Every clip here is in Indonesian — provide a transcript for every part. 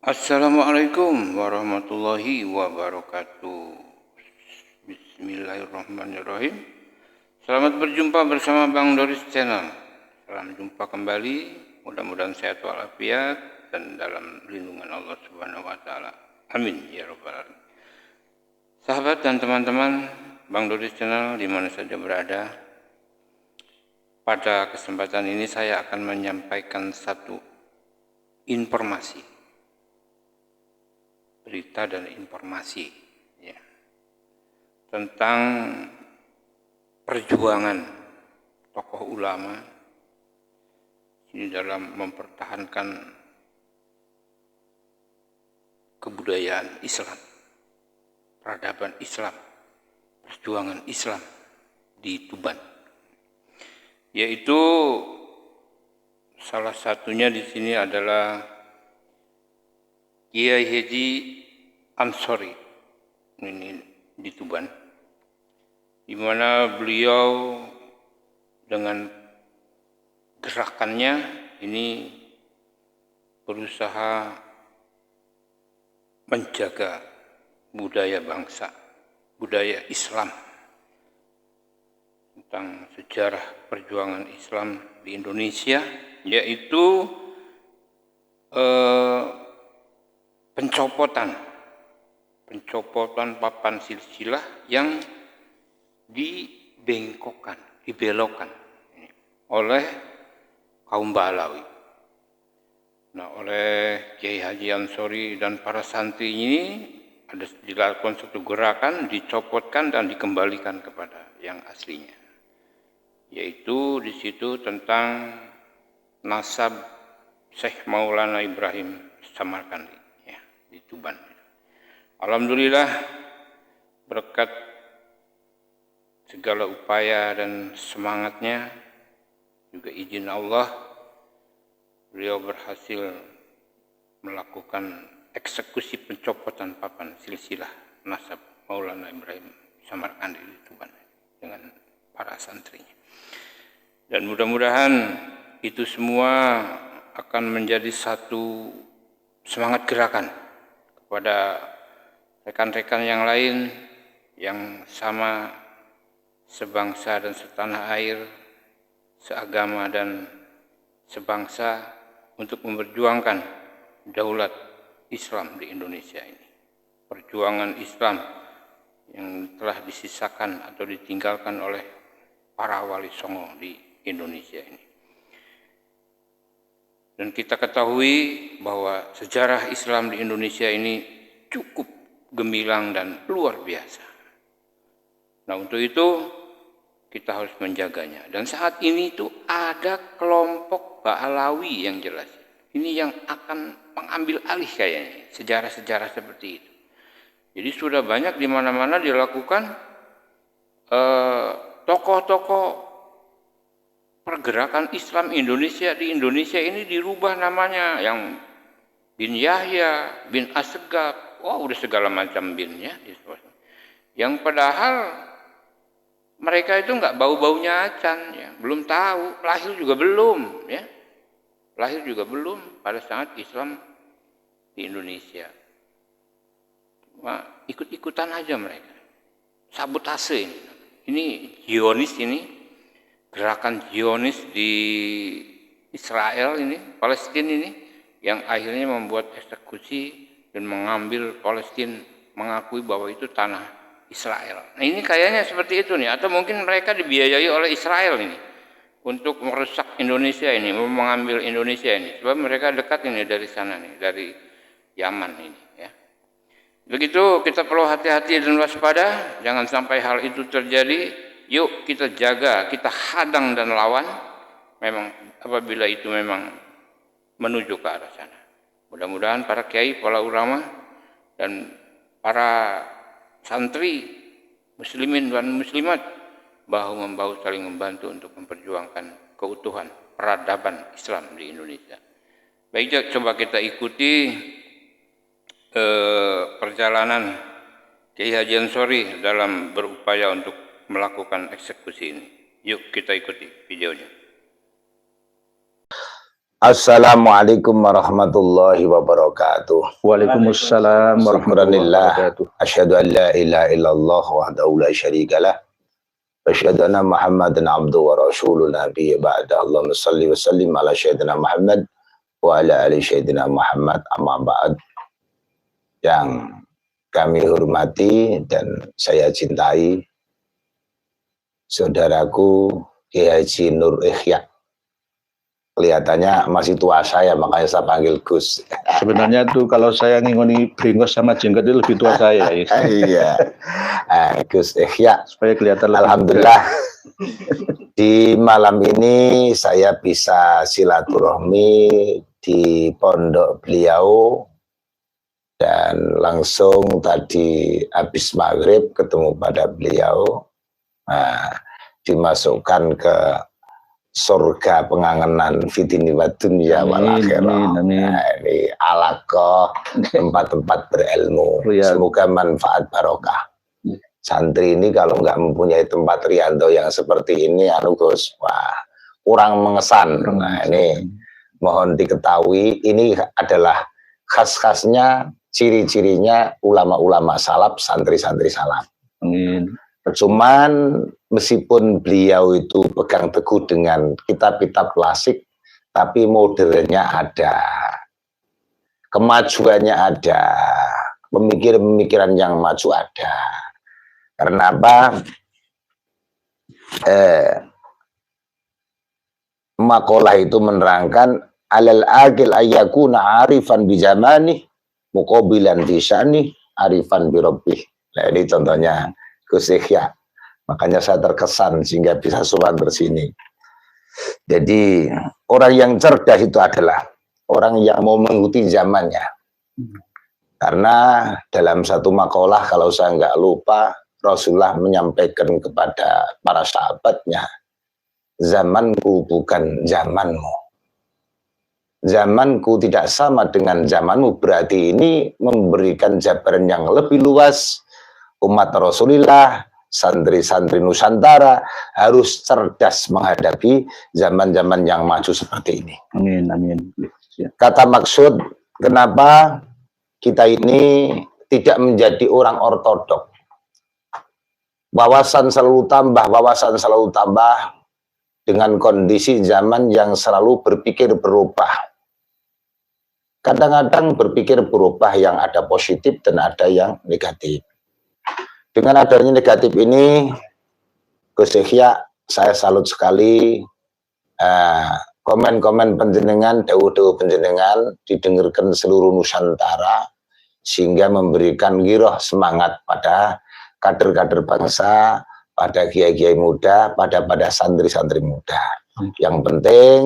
Assalamualaikum warahmatullahi wabarakatuh. Bismillahirrahmanirrahim. Selamat berjumpa bersama Bang Doris Channel. Salam jumpa kembali. Mudah-mudahan sehat walafiat dan dalam lindungan Allah Subhanahu wa taala. Amin ya rabbal alamin. Sahabat dan teman-teman Bang Doris Channel di mana saja berada, pada kesempatan ini saya akan menyampaikan satu informasi, berita dan informasi ya, tentang perjuangan tokoh ulama ini dalam mempertahankan kebudayaan Islam, peradaban Islam, perjuangan Islam di Tuban, yaitu salah satunya di sini adalah Kiai Haji Ansori ini di Tuban, di mana beliau dengan gerakannya ini berusaha menjaga budaya bangsa, budaya Islam, tentang sejarah perjuangan Islam di Indonesia, yaitu pencopotan papan silsilah yang dibelokkan oleh kaum Balawi. Nah, oleh Kiai Haji Ansori dan para santri ini ada dilakukan suatu gerakan, dicopotkan dan dikembalikan kepada yang aslinya, yaitu di situ tentang nasab Syekh Maulana Ibrahim Samarkandi di Tuban. Alhamdulillah, berkat segala upaya dan semangatnya, juga izin Allah, beliau berhasil melakukan eksekusi pencopotan papan silsilah nasab Maulana Ibrahim Samarkandi di Tuban dengan para santrinya. Dan mudah-mudahan itu semua akan menjadi satu semangat gerakan kepada rekan-rekan yang lain yang sama sebangsa dan setanah air, seagama dan sebangsa, untuk memperjuangkan daulat Islam di Indonesia ini. Perjuangan Islam yang telah disisakan atau ditinggalkan oleh para wali songo di Indonesia ini. Dan kita ketahui bahwa sejarah Islam di Indonesia ini cukup gemilang dan luar biasa. Nah, untuk itu kita harus menjaganya. Dan saat ini itu ada kelompok Ba'alawi yang jelas. Ini yang akan mengambil alih kayaknya sejarah-sejarah seperti itu. Jadi sudah banyak di mana-mana dilakukan tokoh-tokoh pergerakan Islam Indonesia di Indonesia ini dirubah namanya, yang bin Yahya, bin Assegaf, udah segala macam binnya. Yang padahal mereka itu nggak bau-baunya acan, ya, belum tahu, lahir juga belum, ya, lahir juga belum pada saat Islam di Indonesia. Ikut-ikutan aja mereka, sabotase ini Zionis ini. Gerakan Zionis di Israel ini, Palestina ini, yang akhirnya membuat eksekusi dan mengambil Palestina, mengakui bahwa itu tanah Israel. Nah, ini kayaknya seperti itu nih, atau mungkin mereka dibiayai oleh Israel ini untuk merusak Indonesia ini, mengambil Indonesia ini, sebab mereka dekat ini dari sana nih, dari Yaman ini, ya. Begitu kita perlu hati-hati dan waspada, jangan sampai hal itu terjadi. Yuk kita jaga, kita hadang dan lawan, memang apabila itu memang menuju ke arah sana. Mudah-mudahan para kiai, para ulama, dan para santri, muslimin dan muslimat, bahu-membahu saling membantu untuk memperjuangkan keutuhan peradaban Islam di Indonesia. Baik, coba kita ikuti perjalanan Kiai Haji Ansori dalam berupaya untuk melakukan eksekusi ini. Yuk kita ikuti videonya. Assalamualaikum warahmatullahi wabarakatuh. Waalaikumsalam warahmatullahi wabarakatuh. Asyhadu an la ilaha illallah wahdahu la syarikalah. Asyhadu anna Muhammadan abduhu wa rasuluhu nabiyya ba'da. Allahumma shalli wa sallim ala sayyidina Muhammad wa ala ali sayyidina Muhammad, amma ba'd. Yang kami hormati dan saya cintai saudaraku Kiai Haji Nur Ihya. Kelihatannya masih tua saya, makanya saya panggil Gus. Sebenarnya itu kalau saya ngingoni bringos sama jenggot itu lebih tua saya. Iya. Gus Ihya. Supaya kelihatan lebih Alhamdulillah. Di malam ini saya bisa silaturahmi di pondok beliau. Dan langsung tadi habis maghrib ketemu pada beliau. Dimasukkan ke surga pengangenan fitini wa dunya wal akhirah. Ini alaqah, tempat-tempat berilmu. Semoga manfaat barokah. Santri ini kalau nggak mempunyai tempat rianto yang seperti ini, Gus, wah, kurang mengesan. Nah, ini mohon diketahui, ini adalah khas-khasnya, ciri-cirinya ulama-ulama salaf, santri-santri salaf. Amin. Cuman meskipun beliau itu pegang teguh dengan kitab-kitab klasik, tapi modernnya ada, kemajuannya ada, pemikiran-pemikiran yang maju ada. Karena apa? Makalah itu menerangkan alal akil ayyakuna arifan bi zamani muqabilan bi sya'ni arifan bi rabbih. Nah, ini contohnya Gus Ihya. Makanya saya terkesan sehingga bisa sowan bersini. Jadi orang yang cerdas itu adalah orang yang mau mengikuti zamannya. Karena dalam satu makalah kalau saya nggak lupa, Rasulullah menyampaikan kepada para sahabatnya, zamanku bukan zamanmu. Zamanku tidak sama dengan zamanmu, berarti ini memberikan jabaran yang lebih luas. Umat Rasulullah, santri-santri Nusantara harus cerdas menghadapi zaman-zaman yang maju seperti ini. Amin, amin. Kata maksud, kenapa kita ini tidak menjadi orang ortodok. Wawasan selalu tambah dengan kondisi zaman yang selalu berpikir berubah. Kadang-kadang berpikir berubah yang ada positif dan ada yang negatif. Dengan adanya negatif ini, Gus Ihya, saya salut sekali komen-komen penjenengan, dawuh-dawuh penjenengan didengarkan seluruh Nusantara sehingga memberikan giroh semangat pada kader-kader bangsa, pada kiai-kiai muda, pada santri-santri muda. Yang penting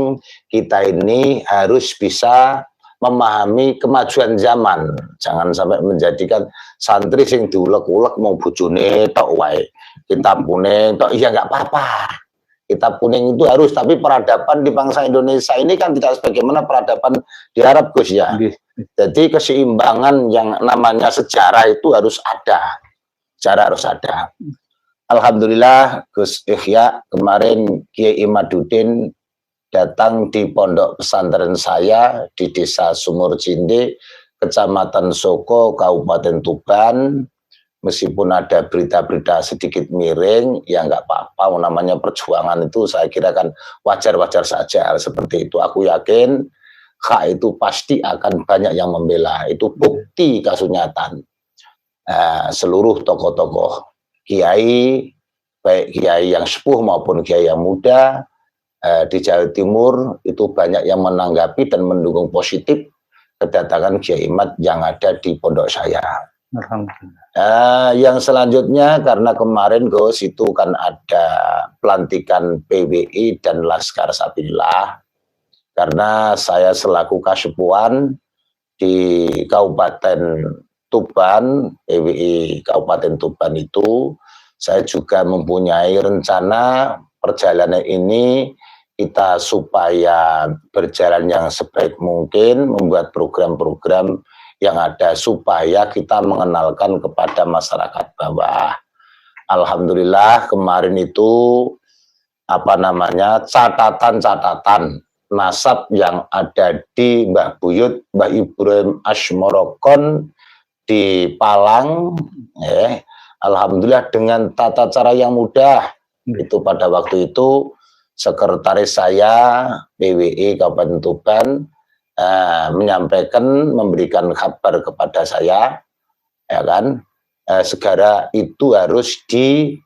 kita ini harus bisa memahami kemajuan zaman. Jangan sampai menjadikan santri sing diulek-ulek mau bojone tok wae. Kitab kuning tok ya nggak apa-apa. Kitab kuning itu harus, tapi peradaban di bangsa Indonesia ini kan tidak sebagaimana peradaban di Arab, Gus ya. Jadi keseimbangan yang namanya sejarah itu harus ada. Sejarah harus ada. Alhamdulillah Gus Ihya kemarin Kiai Imaduddin datang di pondok pesantren saya di Desa Sumur Cinde, Kecamatan Soko, Kabupaten Tuban. Meskipun ada berita-berita sedikit miring, ya nggak apa-apa, namanya perjuangan itu saya kira kan wajar-wajar saja seperti itu. Aku yakin hak itu pasti akan banyak yang membela. Itu bukti kasunyatan. Seluruh tokoh-tokoh kiai, baik kiai yang sepuh maupun kiai yang muda, di Jawa Timur itu banyak yang menanggapi dan mendukung positif kedatangan Kiai Imad yang ada di pondok saya. Yang selanjutnya karena kemarin Gus itu kan ada pelantikan PWI dan Laskar Sabilillah, karena saya selaku Kasepuan di Kabupaten Tuban, PWI Kabupaten Tuban itu saya juga mempunyai rencana perjalanan ini kita supaya berjalan yang sebaik mungkin, membuat program-program yang ada supaya kita mengenalkan kepada masyarakat bawah. Alhamdulillah kemarin itu catatan-catatan nasab yang ada di Mbah Buyut, Mbah Ibrahim Asmorokon di Palang, ya. Alhamdulillah dengan tata cara yang mudah. Itu pada waktu itu sekretaris saya PWI Kabupaten Tuban menyampaikan, memberikan kabar kepada saya, ya kan, segera itu harus di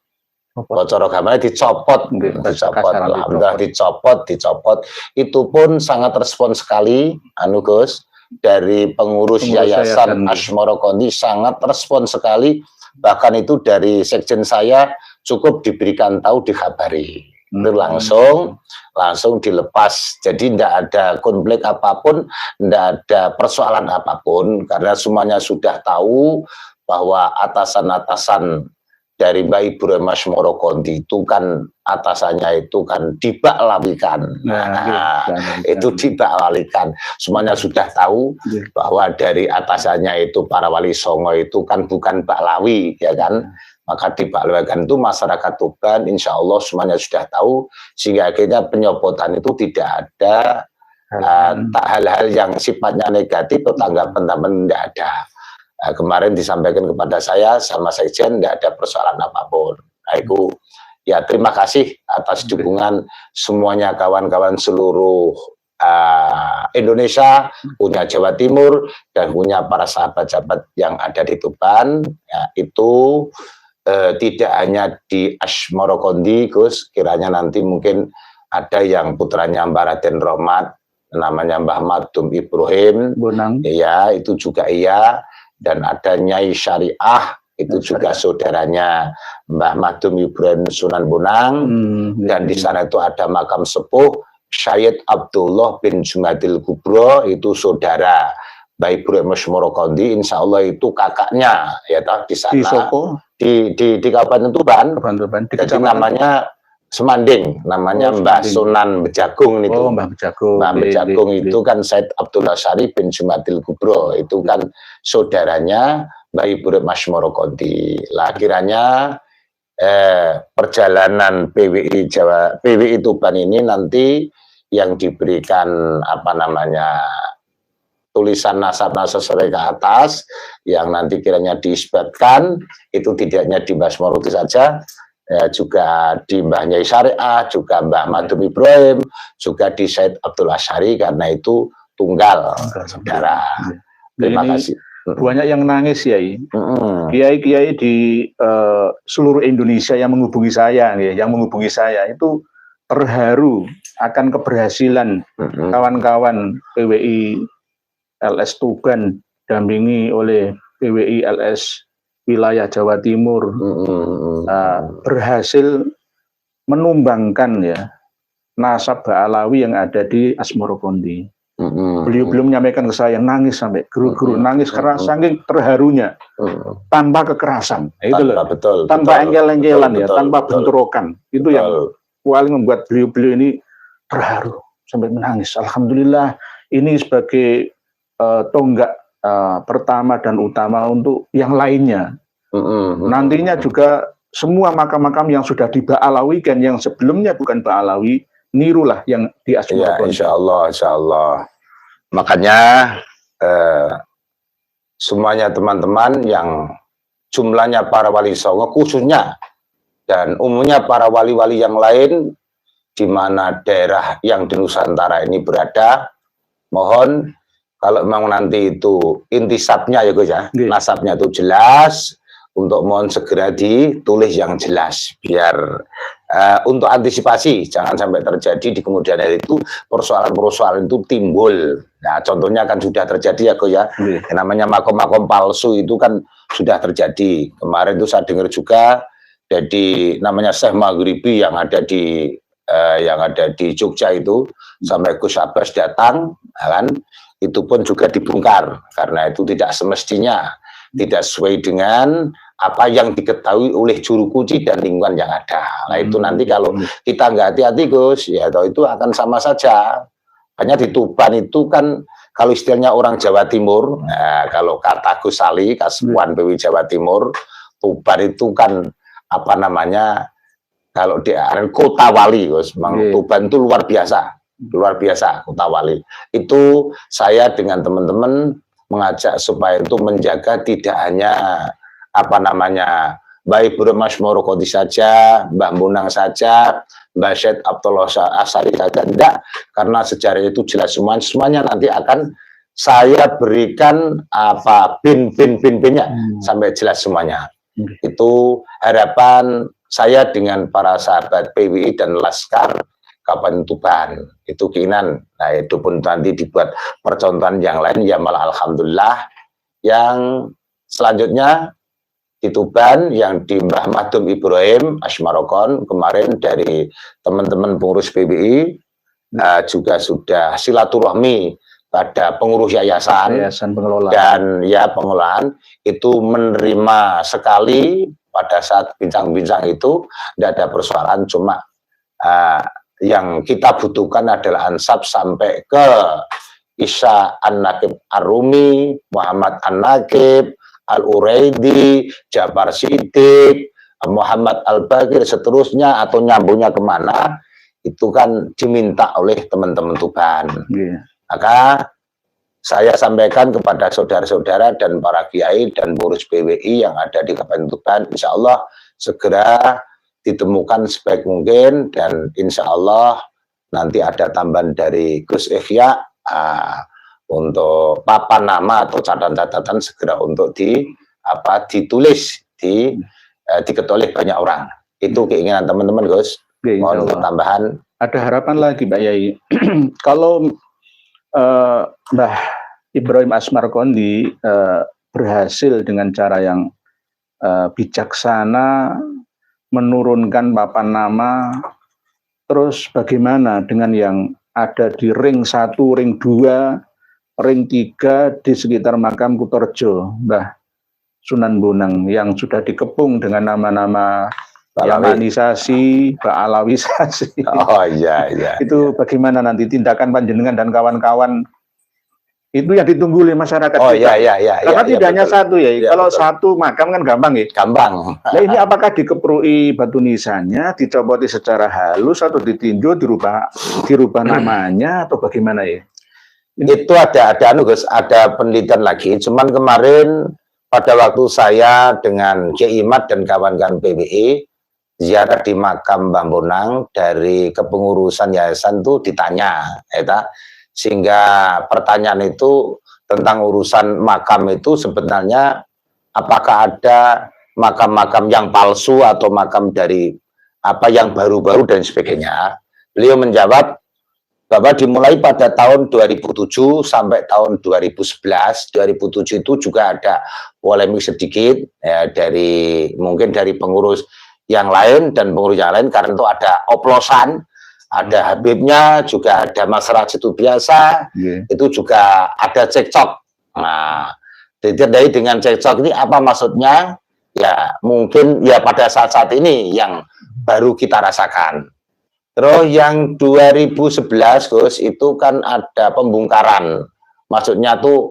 bocor agamanya dicopot, alhamdulillah dicopot. Itu pun sangat respon sekali, Gus, dari pengurus Yayasan Asmorokondi sangat respon sekali, bahkan itu dari sekjen saya cukup diberikan tahu, dikabari, itu langsung dilepas. Jadi tidak ada konflik apapun, tidak ada persoalan apapun, karena semuanya sudah tahu bahwa atasan-atasan dari Mbah Ibrahim Asmorokondi itu kan atasannya itu kan dibaklalikan. Itu dibaklalikan. Semuanya sudah tahu bahwa dari atasannya itu para wali songo itu kan bukan baklawi, ya kan. Maka dibaklalikan itu masyarakat Tuban, insya Allah semuanya sudah tahu, sehingga akhirnya penyopotan itu tidak ada hal-hal yang sifatnya negatif atau tanggapan-tanggapan tidak ada. Kemarin disampaikan kepada saya sama sekjen, tidak ada persoalan apapun. Nah, itu ya, terima kasih atas dukungan semuanya kawan-kawan seluruh Indonesia, punya Jawa Timur, dan punya para sahabat-sahabat yang ada di Tuban. Ya, itu tidak hanya di Asmorokondi, Gus, kiranya nanti mungkin ada yang putranya Mbah Raden Rohmat, namanya Mbah Madum Ibrahim, Bonang. Ya, itu juga iya. Dan ada Nyai Syariah, itu juga saudaranya Mbah Madum Ibrahim Sunan Bonang, dan di sana itu ada makam sepuh Syed Abdullah bin Jumadil Kubro, itu saudara Mbah Ibrahim Asmorokondi, insya Allah itu kakaknya, ya toh, di sana di Kabupaten Tuban, jadi namanya Semanding, namanya Mbah Sunan Bejagung itu. Mbah Bejagung. Mbah Bejagung itu kan Said Abdullah Syari bin Jumadil Kubro, itu kan saudaranya Mbah Ibrahim Asmorokondi. Lah kiranya perjalanan PWI Tuban ini nanti yang diberikan apa namanya tulisan nasab-nasab sampai ke atas, yang nanti kiranya diisbatkan, itu tidak hanya di Mbah Asmorokondi saja, juga di Mbah Nyai Syariah, juga Mbah Madum Ibrahim, juga di Said Abdullah Syari, karena itu tunggal saudara. Terima kasih. Banyak yang nangis, Yai. Kiai-kiai di seluruh Indonesia yang menghubungi saya, itu terharu akan keberhasilan kawan-kawan PWI LS Tuban, dampingi oleh PWI LS wilayah Jawa Timur, berhasil menumbangkan ya nasab Ba'alawi yang ada di Asmorokondi. Beliau belum menyampaikan ke saya, nangis sampai geru-geru, nangis karena saking terharunya, tanpa kekerasan, itu loh, tanpa engkel-engkelan ya, tanpa bentrokan. Itu yang paling membuat beliau-beliau ini terharu sampai menangis. Alhamdulillah, ini sebagai tonggak pertama dan utama untuk yang lainnya. Nantinya juga semua makam-makam yang sudah diba'alawikan, yang sebelumnya bukan ba'alawi, nirulah yang di Asmorokondi. Ya, insya Allah. Makanya semuanya teman-teman yang jumlahnya para wali songo khususnya, dan umumnya para wali-wali yang lain di mana daerah yang di Nusantara ini berada, mohon kalau memang nanti itu intisabnya ya Gus ya, nasabnya itu jelas, untuk mohon segera ditulis yang jelas, biar untuk antisipasi jangan sampai terjadi di kemudian hari itu persoalan-persoalan itu timbul. Nah, contohnya kan sudah terjadi ya Gus ya, namanya makom-makom palsu itu kan sudah terjadi. Kemarin itu saya dengar juga, jadi namanya Syekh Maghribi yang ada di Jogja itu, sampai Gus Abbas datang, kan? Itu pun juga dibongkar karena itu tidak semestinya, tidak sesuai dengan apa yang diketahui oleh juru kunci dan lingkungan yang ada. Nah itu nanti kalau kita nggak hati-hati Gus, ya itu akan sama saja. Hanya di Tuban itu kan kalau istilahnya orang Jawa Timur, nah, kalau kata Gus Ali, Kasuan PWI Jawa Timur, Tuban itu kan apa namanya, kalau di kota wali Gus, Tuban itu luar biasa. luar biasa Kota Wali. Itu saya dengan teman-teman mengajak supaya itu menjaga tidak hanya apa namanya Mbak Ibu Mas Morokodi saja, Mbak Munang saja, Mbak Syed Abdullah Asari saja, tidak, karena sejarah itu jelas semuanya nanti akan saya berikan apa pinnya sampai jelas semuanya. Itu harapan saya dengan para sahabat PWI dan Laskar Kabupaten Tuban. Itu keinginan. Nah, itu pun nanti dibuat percontohan yang lain, ya malah alhamdulillah. Yang selanjutnya di Tuban yang di Mbah Madum Ibrahim Asmarokon kemarin dari teman-teman pengurus PWI juga sudah silaturahmi pada pengurus yayasan pengelola dan ya pengelolaan itu menerima sekali pada saat bincang-bincang itu tidak ada persoalan, cuma yang kita butuhkan adalah ansab sampai ke Isya An-Nakib Ar-Rumi, Muhammad An-Nakib, Al-Uraidi, Jabar Siddiq, Muhammad Al-Bakir, seterusnya atau nyambungnya kemana, itu kan diminta oleh teman-teman Tuban. Maka saya sampaikan kepada saudara-saudara dan para kiai dan pengurus PWI yang ada di Kabupaten Tuban, insya Allah segera ditemukan sebaik mungkin, dan insya Allah nanti ada tambahan dari Gus Ikhya untuk papan nama atau catatan-catatan segera untuk ditulis diketahui banyak orang. Itu keinginan teman-teman Gus. Mohon untuk tambahan. Ada harapan lagi Mbak Yai. Kalau Mbah Ibrahim Asmarkondi berhasil dengan cara yang bijaksana menurunkan papan nama, terus bagaimana dengan yang ada di ring 1, ring 2, ring 3 di sekitar makam Kutorjo, Mbah Sunan Bonang yang sudah dikepung dengan nama-nama Yamanisasi, Baalawisasi. Oh iya. Itu bagaimana nanti tindakan panjenengan dan kawan-kawan itu yang ditunggu oleh masyarakat kita. Karena tidak hanya satu ya. Kalau betul. satu makam kan gampang ya. Gampang. Nah ini apakah dikeprui batu nisannya, dicopoti secara halus atau ditinjau, dirubah namanya atau bagaimana ya? Itu ada Gus, ada penelitian lagi. Cuman kemarin pada waktu saya dengan Kiai Imad dan kawan-kawan PWI ziarah di makam Mbah Bonang dari kepengurusan yayasan itu ditanya, sehingga pertanyaan itu tentang urusan makam itu sebenarnya apakah ada makam-makam yang palsu atau makam dari apa yang baru-baru dan sebagainya. Beliau menjawab bahwa dimulai pada tahun 2007 sampai tahun 2011. 2007 itu juga ada polemik sedikit ya, mungkin dari pengurus yang lain dan pengurus yang lain, karena itu ada oplosan. Ada Habibnya, juga ada Mas Raj itu biasa, itu juga ada cekcok. Nah, ditandai dengan cekcok ini apa maksudnya? Ya mungkin ya pada saat-saat ini yang baru kita rasakan. Terus yang 2011 Gus itu kan ada pembongkaran, maksudnya tuh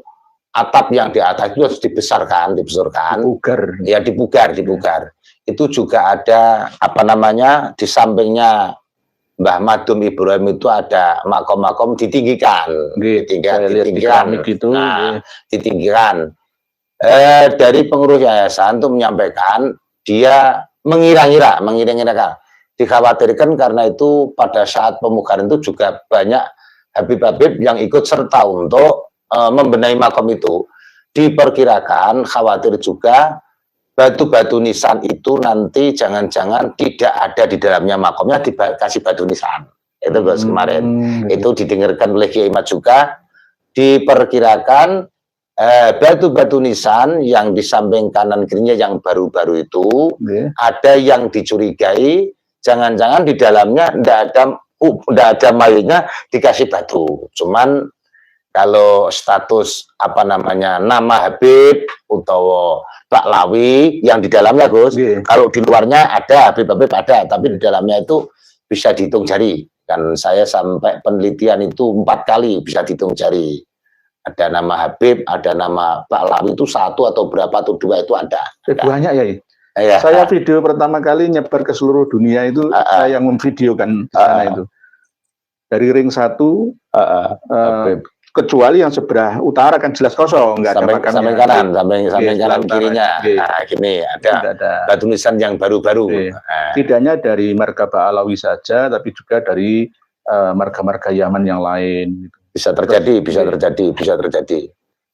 atap yang di atas itu harus dibesarkan. Dipugar. Itu juga ada apa namanya di sampingnya Mbah Madum Ibrahim itu ada makom-makom ditinggikan. Ditinggikan. Dari pengurus yayasan itu menyampaikan dia mengira-ngira dikhawatirkan karena itu pada saat pembukaan itu juga banyak Habib-Habib yang ikut serta untuk membenahi makom itu. Diperkirakan khawatir juga batu-batu nisan itu nanti jangan-jangan tidak ada di dalamnya makomnya, dikasih batu nisan. Itu Gus kemarin. Itu didengarkan oleh Kiai Imad juga. Diperkirakan batu-batu nisan yang di samping kanan kirinya yang baru-baru itu ada yang dicurigai, jangan-jangan di dalamnya tidak ada mayatnya dikasih batu. Cuman kalau status apa namanya nama Habib atau Pak Lawi yang di dalamnya Gus, kalau di luarnya ada Habib-Habib ada, tapi di dalamnya itu bisa dihitung jari. Kan saya sampai penelitian itu 4 kali bisa dihitung jari. Ada nama Habib, ada nama Pak Lawi itu 1 atau berapa atau 2 itu ada. Banyak ya. Saya video pertama kali nyebar ke seluruh dunia itu saya yang memvideokan di sana itu. dari ring 1 Habib. kecuali yang sebelah utara kan jelas kosong, nggak ada makamnya. Samping kanan, samping Oke, kanan utara. kirinya. Oke. Nah, gini Tidak ada ada. batu nisan yang baru-baru. Oke. Nah, Tidak hanya dari marga Alawi saja, tapi juga dari marga-marga Yaman yang lain. Gitu. bisa terjadi, Terus, bisa iya. terjadi, bisa terjadi.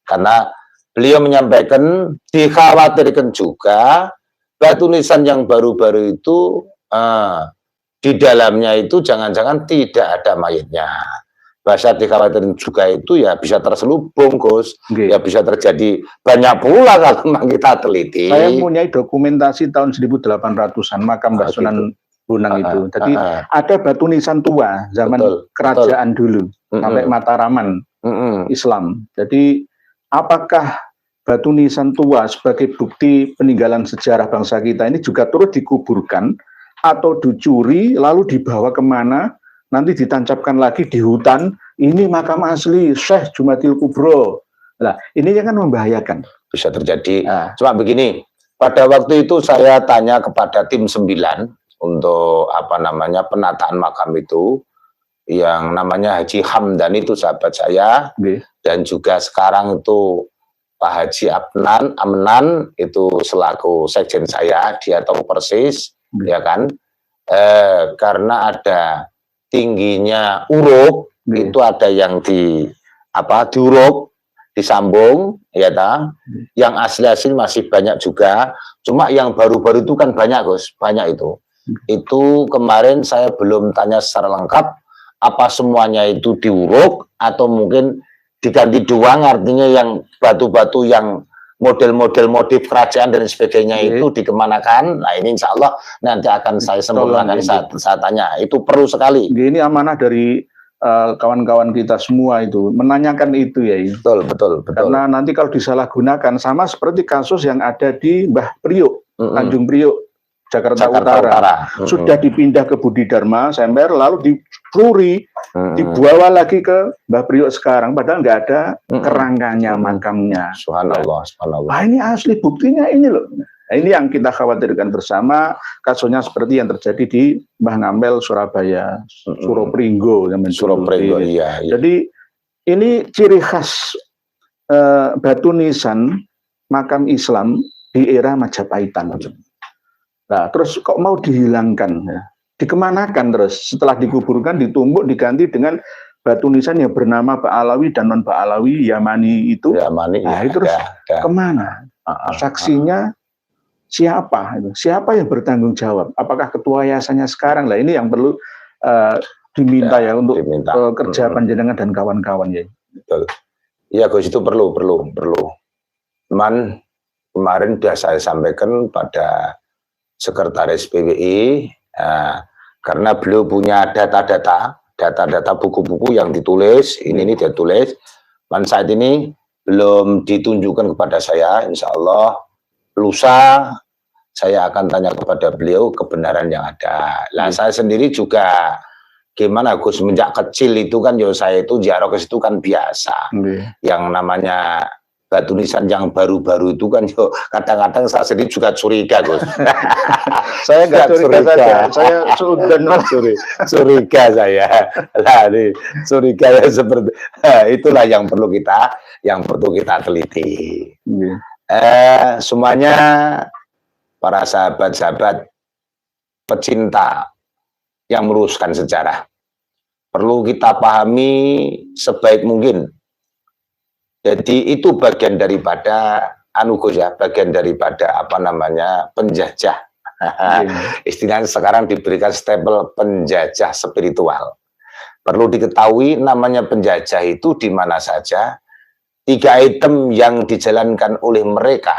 Karena beliau menyampaikan dikhawatirkan juga batu nisan yang baru-baru itu di dalamnya itu jangan-jangan tidak ada mayatnya. Bahasa dikhawatirkan juga itu ya bisa terselubung, Gus. Oke. Ya bisa terjadi banyak pula kalau memang kita teliti. Saya mempunyai dokumentasi tahun 1800-an makam Mbah Sunan Bonang itu. Jadi ada batu nisan tua zaman Betul, kerajaan dulu sampai Mataraman Islam. Jadi apakah batu nisan tua sebagai bukti peninggalan sejarah bangsa kita ini juga turut dikuburkan atau dicuri lalu dibawa kemana, nanti ditancapkan lagi di hutan, ini makam asli Syekh Jumadil Kubro. Nah, ini kan membahayakan. Bisa terjadi. Cuma begini, pada waktu itu saya tanya kepada tim 9 untuk penataan makam itu, yang namanya Haji Hamdan itu sahabat saya, dan juga sekarang itu Pak Haji Amnan itu selaku sekjen saya, dia tahu persis, ya kan, karena ada tingginya uruk, itu ada yang diuruk, disambung, ya ta, yang asli-asli masih banyak juga, cuma yang baru-baru itu kan banyak, Gus, banyak itu. Itu kemarin saya belum tanya secara lengkap apa semuanya itu diuruk atau mungkin diganti doang, artinya yang batu-batu yang model-model motif kerajaan dan sebagainya itu dikemanakan. Nah ini insya Allah nanti akan saya sempurnakan saat tanya. Itu perlu sekali. Ini amanah dari kawan-kawan kita semua itu menanyakan itu ya. Betul. Karena nanti kalau disalahgunakan sama seperti kasus yang ada di Mbah Priok, Tanjung Priok, Jakarta Utara. Sudah dipindah ke Budi Dharma Semper, lalu dicuri, dibawa lagi ke Mbah Priok sekarang, padahal nggak ada kerangkanya, makamnya. Subhanallah. Nah, ini asli buktinya ini loh. Nah, ini yang kita khawatirkan bersama, kasusnya seperti yang terjadi di Mbah Ngampel, Surabaya, Suropringgo. Suropringgo, iya. Jadi ini ciri khas batu nisan makam Islam di era Majapahitan. Nah, terus kok mau dihilangkan? Ya? Dikemanakan terus? Setelah dikuburkan, ditumbuk, diganti dengan batu nisan yang bernama Ba'alawi dan non-Ba'alawi, Yamani itu. Yamani, nah, itu terus kemana? Saksinya siapa? Siapa yang bertanggung jawab? Apakah ketua yayasannya sekarang? Lah ini yang perlu diminta ya untuk kerja panjenengan dan kawan-kawan ya. Betul. Iya, Gus, itu perlu. Cuman kemarin sudah saya sampaikan pada Sekretaris PWI, karena beliau punya data-data buku-buku yang ditulis, ini dia tulis, dan saat ini belum ditunjukkan kepada saya. Insya Allah lusa saya akan tanya kepada beliau kebenaran yang ada. Nah, saya sendiri juga gimana, Gus, semenjak kecil itu kan saya itu ziarah ke situ kan biasa. Yang namanya batu nisan yang baru-baru itu kan kadang-kadang saya sendiri juga curiga, Gus. Saya nggak curiga saja, saya curiga saya. Nah, ini curiga ya seperti itulah yang perlu kita teliti. Semuanya para sahabat-sahabat pecinta yang meluruskan sejarah perlu kita pahami sebaik mungkin. Jadi itu bagian daripada bagian daripada penjajah. Istilahnya sekarang diberikan stempel penjajah spiritual. Perlu diketahui namanya penjajah itu di mana saja, 3 item yang dijalankan oleh mereka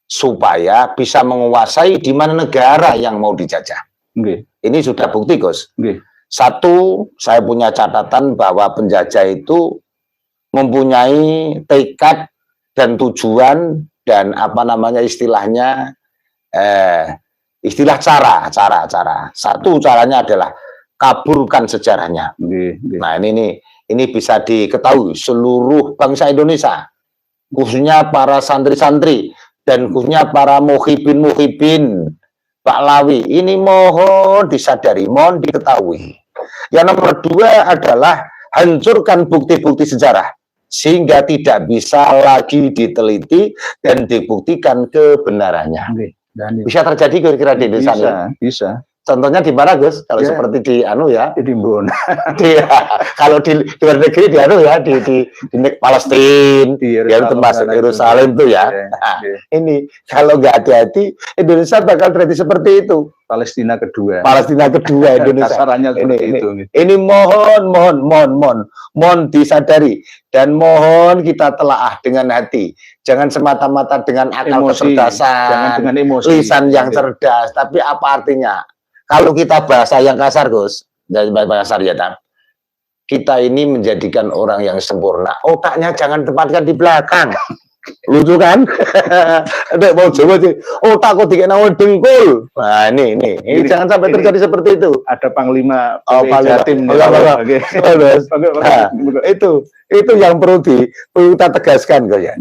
supaya bisa menguasai di mana negara yang mau dijajah. Ini sudah bukti, Gus. Satu, saya punya catatan bahwa penjajah itu mempunyai tekad dan tujuan dan istilahnya cara. Satu caranya adalah kaburkan sejarahnya. Nah, ini bisa diketahui seluruh bangsa Indonesia, khususnya para santri-santri dan khususnya para muhibin Ba'alawi. Ini mohon disadari, mohon diketahui. Yang nomor 2 adalah hancurkan bukti-bukti sejarah sehingga tidak bisa lagi diteliti dan dibuktikan kebenarannya. Bisa terjadi kira-kira di Indonesia? Bisa. Contohnya di mana, Gus? Kalau seperti di di Mbon. Kalau di luar negeri di Palestina, yang termasuk Yerusalem itu ya. Nah, ini kalau nggak hati-hati, Indonesia bakal terjadi seperti itu. Palestina kedua Indonesia. Kasarannya seperti itu. Ini mohon disadari dan mohon kita telaah dengan hati. Jangan semata-mata dengan akal kecerdasan, jangan dengan emosi, lisan yang cerdas. Tapi apa artinya? Kalau kita bahasa yang kasar, Gus, dari bahasa kasar ya, kita ini menjadikan orang yang sempurna. Otaknya jangan tempatkan di belakang. Lucu kan? Mau Jawa sih, otak kok dikena dengkul. Nah, ini jangan sampai terjadi seperti itu. Ada Panglima Jatim. Itu yang perlu kita tegaskan, Gus ya.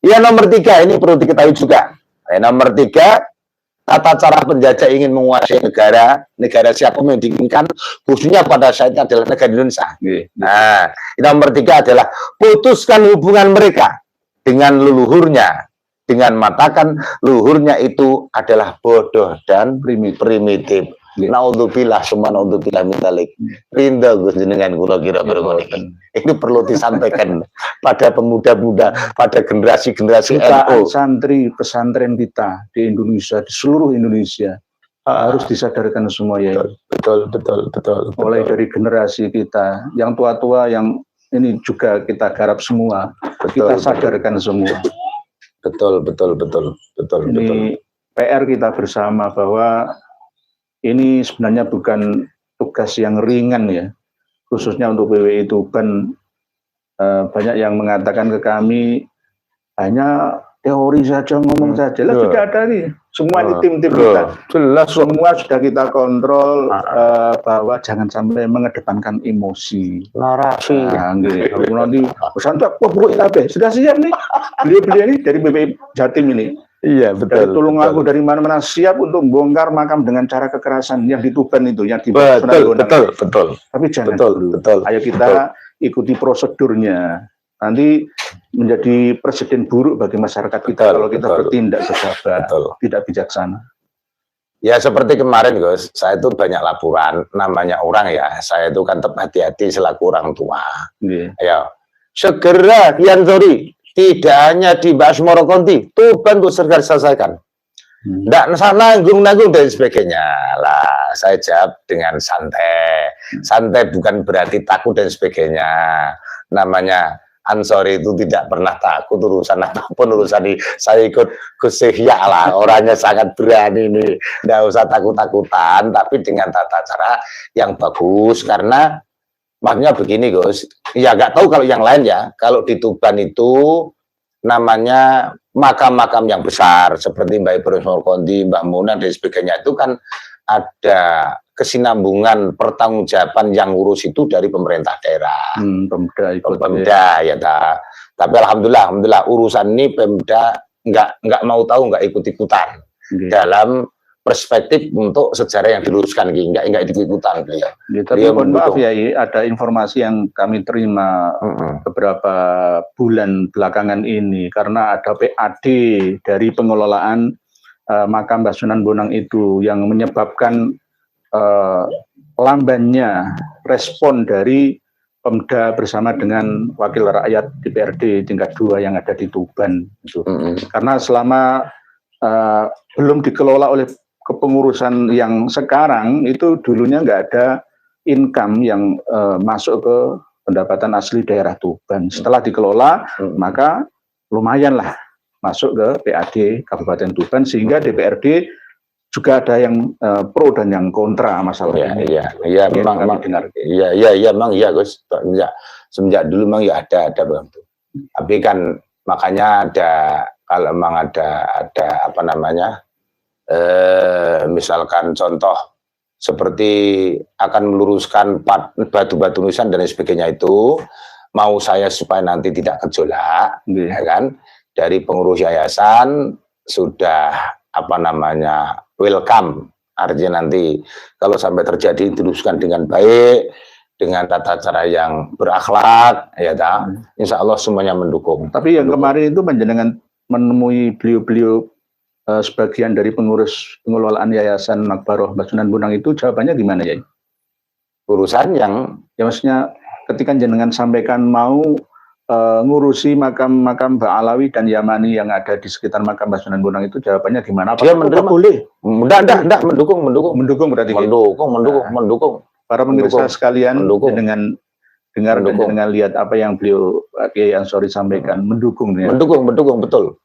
Ya, nomor 3 ini perlu diketahui juga. Nomor 3, tata cara penjajah ingin menguasai negara siapapun yang diinginkan, khususnya pada saat itu adalah negara Indonesia. Nah, nomor 3 adalah putuskan hubungan mereka dengan leluhurnya, dengan matakan leluhurnya itu adalah bodoh dan primitif. Naudzubillah, semua naudzubillah min dzalik. Rinda Gus jenengan kula kira ini perlu disampaikan pada pemuda-muda, pada generasi-generasi NU. Santri pesantren kita di Indonesia, di seluruh Indonesia harus disadarkan semua ya. Betul. Mulai dari generasi kita, yang tua-tua yang ini juga kita garap semua, kita sadarkan semua. Betul. Ini PR kita bersama bahwa ini sebenarnya bukan tugas yang ringan ya, khususnya untuk PWI Tuban. Banyak yang mengatakan ke kami hanya teori saja, ngomong saja. Lah tidak ada nih, semua ini tim-tim kita. Jelas semua sudah kita kontrol bahwa jangan sampai mengedepankan emosi. Narasi. Kalau nanti santai, sudah siap nih. Beliau ini dari PWI Jatim ini. Iya, betul. Dari Tulungagung, dari mana-mana siap untuk bongkar makam dengan cara kekerasan yang di Tuban itu, yang di betul. Tapi jangan betul. Ayo kita ikuti prosedurnya. Nanti menjadi presiden buruk bagi masyarakat kita kalau kita bertindak gegabah, tidak bijaksana. Ya seperti kemarin, Gus, saya itu banyak laporan, namanya orang ya, saya itu kan tetap hati-hati selaku orang tua. Ya, segera Kian Sori. Tidak hanya di Asmoro Konti, Tuban itu segera diselesaikan. Tidak nanggung dan sebagainya. Lah, saya jawab dengan santai. Santai bukan berarti takut dan sebagainya. Namanya Ansori itu tidak pernah takut urusan apapun, urusan ini. Saya ikut Gus Yahya lah, orangnya sangat berani nih. Tidak usah takut-takutan, tapi dengan tata cara yang bagus. Karena maksudnya begini, Gus, ya nggak tahu kalau yang lain ya, kalau di Tuban itu namanya makam-makam yang besar, seperti Mbak Ibrahim Konti, Mbak Muna, dan sebagainya, itu kan ada kesinambungan pertanggungjawaban yang ngurus itu dari pemerintah daerah. Pemda ya ta. Tapi alhamdulillah urusan ini Pemda nggak mau tahu, nggak ikut-ikutan dalam perspektif untuk sejarah yang diluruskan, nggak ikut-ikutan beliau. Tapi mohon maaf ya, ada informasi yang kami terima beberapa bulan belakangan ini, karena ada PAD dari pengelolaan makam Mbah Sunan Bonang itu yang menyebabkan lambannya respon dari Pemda bersama dengan wakil rakyat DPRD tingkat 2 yang ada di Tuban itu. Karena selama belum dikelola oleh kepengurusan yang sekarang itu, dulunya nggak ada income yang masuk ke pendapatan asli daerah Tuban. Setelah dikelola, maka lumayanlah masuk ke PAD Kabupaten Tuban, sehingga DPRD juga ada yang pro dan yang kontra masalah ini. Iya, memang iya, Gus. Semenjak dulu memang ya ada begitu. Tapi kan makanya kalau memang ada apa namanya, misalkan contoh seperti akan meluruskan batu-batu nisan dan sebagainya, itu mau saya supaya nanti tidak gejolak, ya kan, dari pengurus yayasan sudah apa namanya welcome Artinya nanti kalau sampai terjadi diteruskan dengan baik, dengan tata cara yang berakhlak, ya insya Allah semuanya mendukung. Tapi yang kemarin itu panjenengan menemui beliau-beliau sebagian dari pengurus pengelolaan Yayasan Makbaroh Mbah Sunan Bonang itu, jawabannya gimana ya? Urusan yang ya maksudnya ketika jenengan sampaikan mau ngurusi makam-makam Mbah Alawi dan Yamani yang ada di sekitar makam Mbah Sunan Bonang itu, jawabannya gimana? Dia menerima. Boleh? Enggak, mendukung. Mendukung berarti. Mendukung. Para pemirsa sekalian, mendukung. dengan dengar dan dengan lihat apa yang beliau Kiai Ansori sampaikan, mendukung. Mendukung, betul.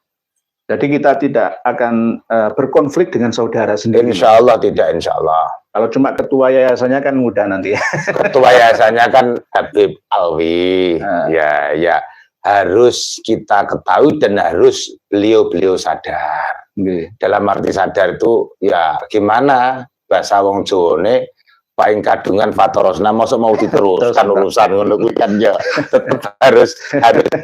Jadi kita tidak akan berkonflik dengan saudara sendiri. Insya Allah tidak, insya Allah. Kalau cuma ketua yayasannya kan mudah nanti. Ketua yayasannya kan Habib Alwi. Ya harus kita ketahui dan harus beliau sadar. Dalam arti sadar itu ya gimana bahasa wong Jone paling kadungan fatorosna masuk mau diteruskan urusan ngono kuwi kan ya tetap harus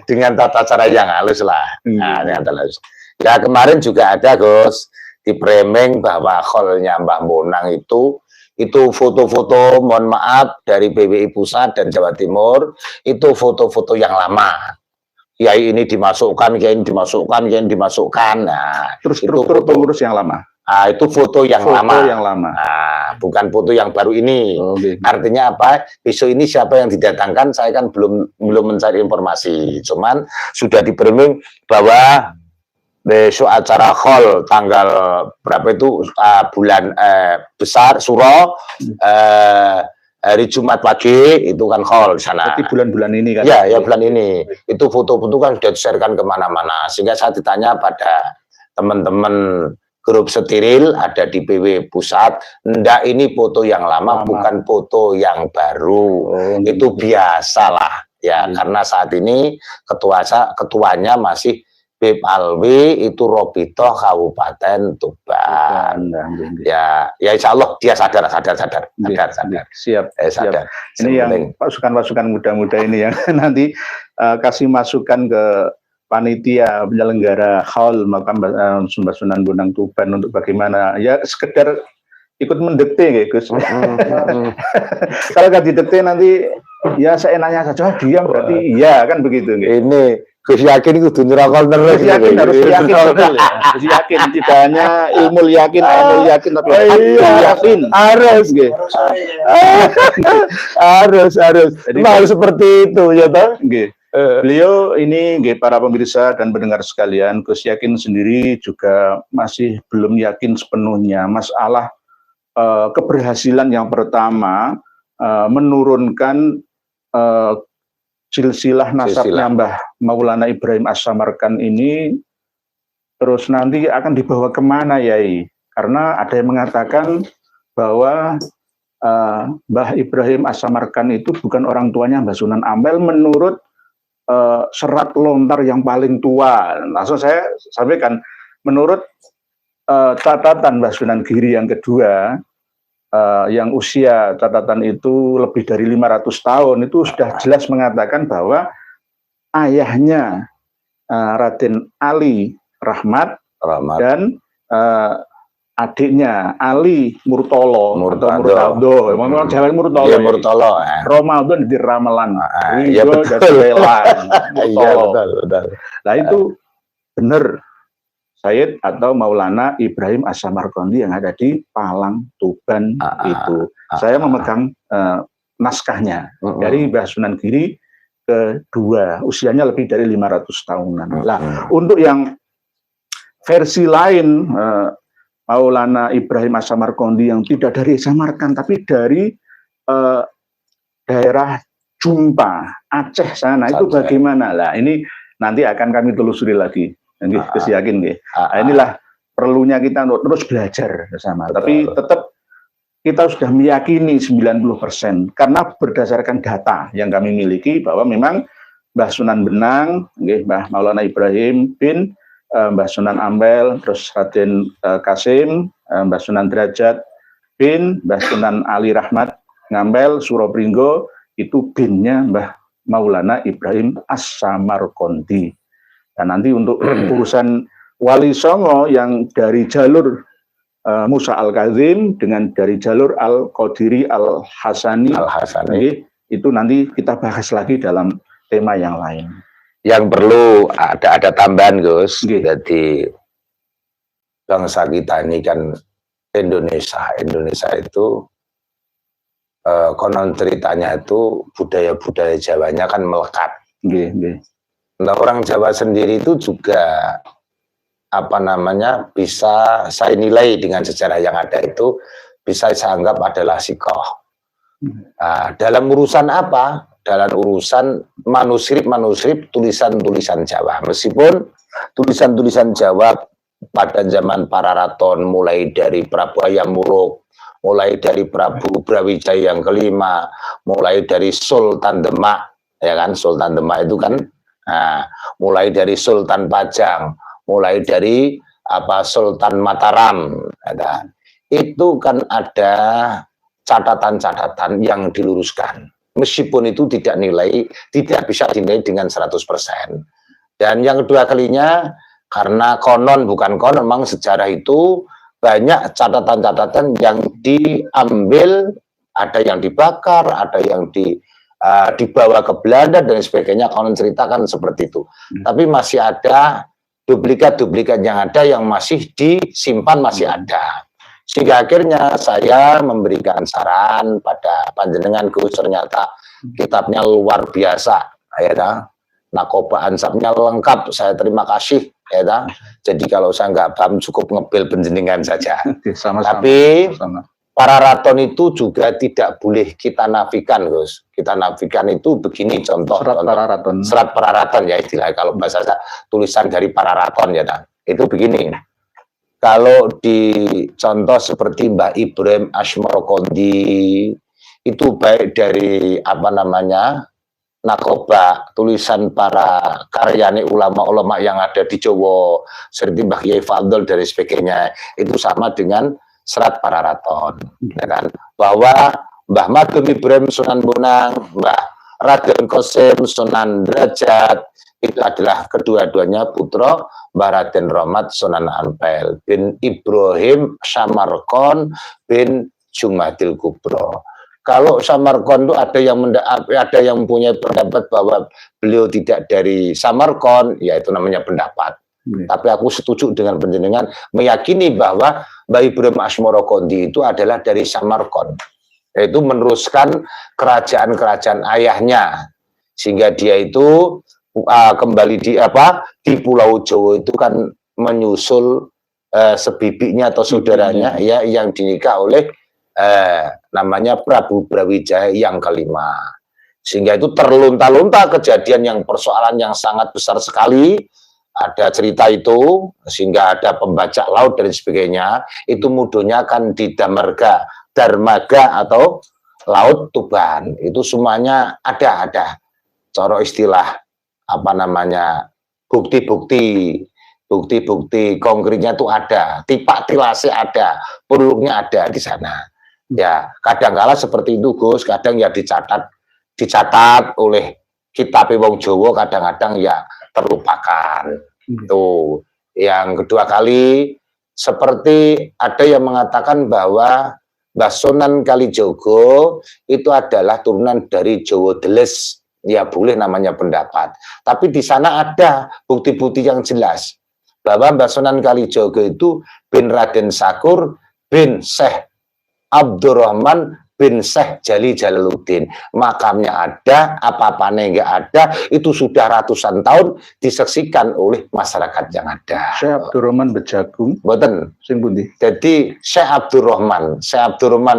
dengan tata cara yang halus lah. Nah, yang halus. Ya kemarin juga ada Gus di framing bahwa kholnya Mbah Bonang itu foto-foto, mohon maaf, dari PWI Pusat dan Jawa Timur, itu foto-foto yang lama. Kiai ini dimasukkan, kiai ini dimasukkan. Nah, terus itu foto pengurus yang lama. Ah, itu foto yang lama. Nah, bukan foto yang baru ini. Artinya apa? Besok ini siapa yang didatangkan? Saya kan belum mencari informasi. Cuman sudah di framing bahwa besok acara khol tanggal berapa itu bulan besar Suro hari Jumat pagi itu kan khol di sana. Berarti bulan-bulan ini kan? Ya bulan ini. Itu foto-foto kan sudah di-sharekan kemana-mana. Sehingga saya ditanya pada teman-teman grup Setiril ada di PW Pusat, enggak ini foto yang lama. Bukan foto yang baru. Itu biasalah ya, karena saat ini ketuanya masih Bib Alwi itu Robito Kabupaten Tuban. Ya insya Allah dia sadar. Siap. Sadar. Ini yang pasukan-pasukan muda-muda ini yang nanti kasih masukan ke panitia penyelenggara haul makam Mbah Sunan Bonang Tuban untuk bagaimana ya sekedar ikut mendekte ya Gus. Kalau nggak didekte nanti ya seenaknya saja diam berarti iya kan begitu. Ini Gus yakin itu nyurakol terus. Harus yakin tidak hanya ilmu yakin, ainul yakin tapi yakin. Harus. Jadi harus seperti itu ya toh. Beliau ini para pemirsa dan pendengar sekalian, Gus yakin sendiri juga masih belum yakin sepenuhnya masalah keberhasilan yang pertama menurunkan silsilah nasabnya Mbah Maulana Ibrahim As-Samarkand ini terus nanti akan dibawa kemana Yai? Karena ada yang mengatakan bahwa Mbah Ibrahim As-Samarkand itu bukan orang tuanya Mbah Sunan Ampel menurut serat lontar yang paling tua. Langsung saya sampaikan menurut catatan Mbah Sunan Giri yang kedua, yang usia catatan itu lebih dari 500 tahun itu sudah jelas mengatakan bahwa ayahnya Raden Ali Rahmat. Dan adiknya Ali Murtolo atau Murtado, memang jalan Murtolo. Iya Murtolo. Ramadan di Ramelan. Iya betul. Iya betul. Nah itu benar. Sayyid atau Maulana Ibrahim As-Samarkandi yang ada di Palang Tuban itu. Saya memegang naskahnya dari Mbah Sunan Giri kedua, usianya lebih dari 500 tahunan. Nah, untuk yang versi lain Maulana Ibrahim As-Samarkandi yang tidak dari Samarkand tapi dari daerah Jumpa, Aceh sana itu bagaimana? Lah ini nanti akan kami telusuri lagi. Nanti yakin nggih. Inilah perlunya kita untuk terus belajar bersama. Tapi tetap kita sudah meyakini 90% karena berdasarkan data yang kami miliki bahwa memang Mbah Sunan Benang, Mbah Maulana Ibrahim bin Mbah Sunan Ampel, terus Raden Kasim, Mbah Sunan Derajat bin Mbah Sunan Ali Rahmat Ngampel Suropringgo itu binnya Mbah Maulana Ibrahim As-Samarkandi. Dan nanti untuk urusan Wali Songo yang dari jalur Musa Al-Kazim dengan dari jalur Al-Qadiri Al-Hasani. Itu nanti kita bahas lagi dalam tema yang lain. Yang perlu ada tambahan, Gus. Jadi bangsa kita ini kan Indonesia itu konon ceritanya itu budaya-budaya Jawanya kan melekat. Nah, orang Jawa sendiri itu juga bisa saya nilai dengan sejarah yang ada itu bisa saya anggap adalah sikoh. Nah, dalam urusan apa? Dalam urusan manuskrip tulisan-tulisan Jawa. Meskipun tulisan-tulisan Jawa pada zaman para raton, mulai dari Prabu Hayam Wuruk, mulai dari Prabu Brawijaya yang kelima, mulai dari Sultan Demak, ya kan, Sultan Demak itu kan, mulai dari Sultan Pajang, mulai dari Sultan Mataram, itu kan ada catatan-catatan yang diluruskan. Meskipun itu tidak bisa dinilai dengan 100%. Dan yang kedua kalinya, karena konon bukan konon, memang sejarah itu banyak catatan-catatan yang diambil, ada yang dibakar, ada yang dibawa ke Belanda dan sebagainya. Konon ceritakan seperti itu. Tapi masih ada duplikat-duplikat yang ada yang masih disimpan, masih ada. Sehingga akhirnya saya memberikan saran pada panjenengan, Gus, ternyata kitabnya luar biasa, ya, Nakoba Ansapnya lengkap, saya terima kasih, ya. Jadi kalau saya nggak paham cukup ngebel panjenengan saja. Tapi para raton itu juga tidak boleh kita nafikan, Gus. Kita nafikan itu begini, contoh serat para raton ya istilahnya, kalau bahasa tulisan dari para raton, ya, itu begini. Kalau di contoh seperti Mbah Ibrahim Asmorokondi, itu baik dari Nakoba, tulisan para karyani ulama-ulama yang ada di Jawa, seperti Mbah Kiai Fadl dari sebagainya, itu sama dengan serat para raton, ya kan? Bahwa Mbah Madun Ibrahim Sunan Bonang, Mbah Raden Qasim Sunan Derajat, itu adalah kedua-duanya putra Mbah Raden Rahmat Sunan Ampel bin Ibrahim Samarkon bin Jumadil Kubro. Kalau Samarkon itu ada yang punya pendapat bahwa beliau tidak dari Samarkon, ya itu namanya pendapat. Tapi aku setuju dengan panjenengan meyakini bahwa Mbah Ibrahim Asmorokondi itu adalah dari Samarkon, yaitu meneruskan kerajaan-kerajaan ayahnya, sehingga dia itu kembali di Pulau Jawa itu kan menyusul sebibinya atau saudaranya, ya, yang dinikah oleh namanya Prabu Brawijaya yang kelima, sehingga itu terlunta-lunta kejadian yang persoalan yang sangat besar sekali. Ada cerita itu, sehingga ada pembajak laut dan sebagainya. Itu mudahnya kan di Darmaga atau Laut Tuban. Itu semuanya ada coro istilah bukti-bukti konkretnya itu ada, tipak tilase ada, perluknya ada di sana. Ya, kadang-kala seperti itu, Gus, kadang ya dicatat oleh kitab wong Jawa, kadang-kadang ya terlupakan. Itu yang kedua kali, seperti ada yang mengatakan bahwa Mbah Sunan Kalijogo itu adalah turunan dari Jawa Deles. Ya boleh namanya pendapat. Tapi di sana ada bukti-bukti yang jelas bahwa Mbah Sunan Kalijogo itu bin Raden Sakur bin Syekh Abdurrahman bin Syekh Jali Jalaluddin. Makamnya ada, apa-apanya nggak ada, itu sudah ratusan tahun disaksikan oleh masyarakat yang ada. Syekh Abdurrahman Bejagung. Boten. Sing pundi? Jadi Syekh Abdurrahman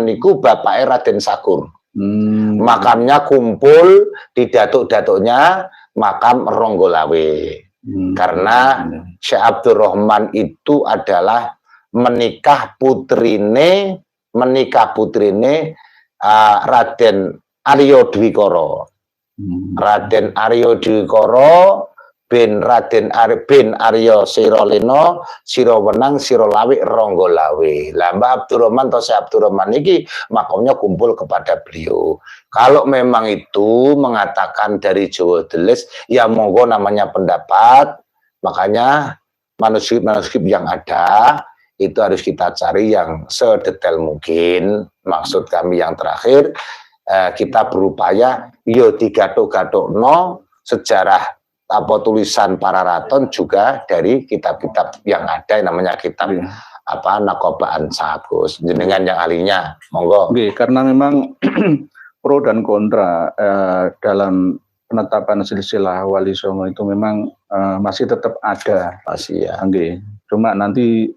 niku bapake Raden Sakur. Makamnya kumpul di datuk-datuknya makam Ronggolawe. Karena Syekh Abdurrahman itu adalah menikah putrine Raden Aryo Dwikoro. Raden Aryo Dwikoro bin Aryo Siroleno Sirowenang Sirolawi Ronggolawe. Lah Mbah Abdurrahman atau Syekh Abdurrahman ini makamnya kumpul kepada beliau. Kalau memang itu mengatakan dari Jawa Deles, ya monggo namanya pendapat. Makanya manuskrip yang ada itu harus kita cari yang sedetail mungkin. Maksud kami yang terakhir, kita berupaya yo digatuk-gatukno sejarah apa tulisan para raton juga dari kitab-kitab yang ada yang namanya kitab apa Nakobaan Sagus. Jenengan yang ahlinya, monggo. Oke, karena memang pro dan kontra dalam penetapan silsilah Wali Songo itu memang masih tetap ada. Masih ya. Oke. Cuma nanti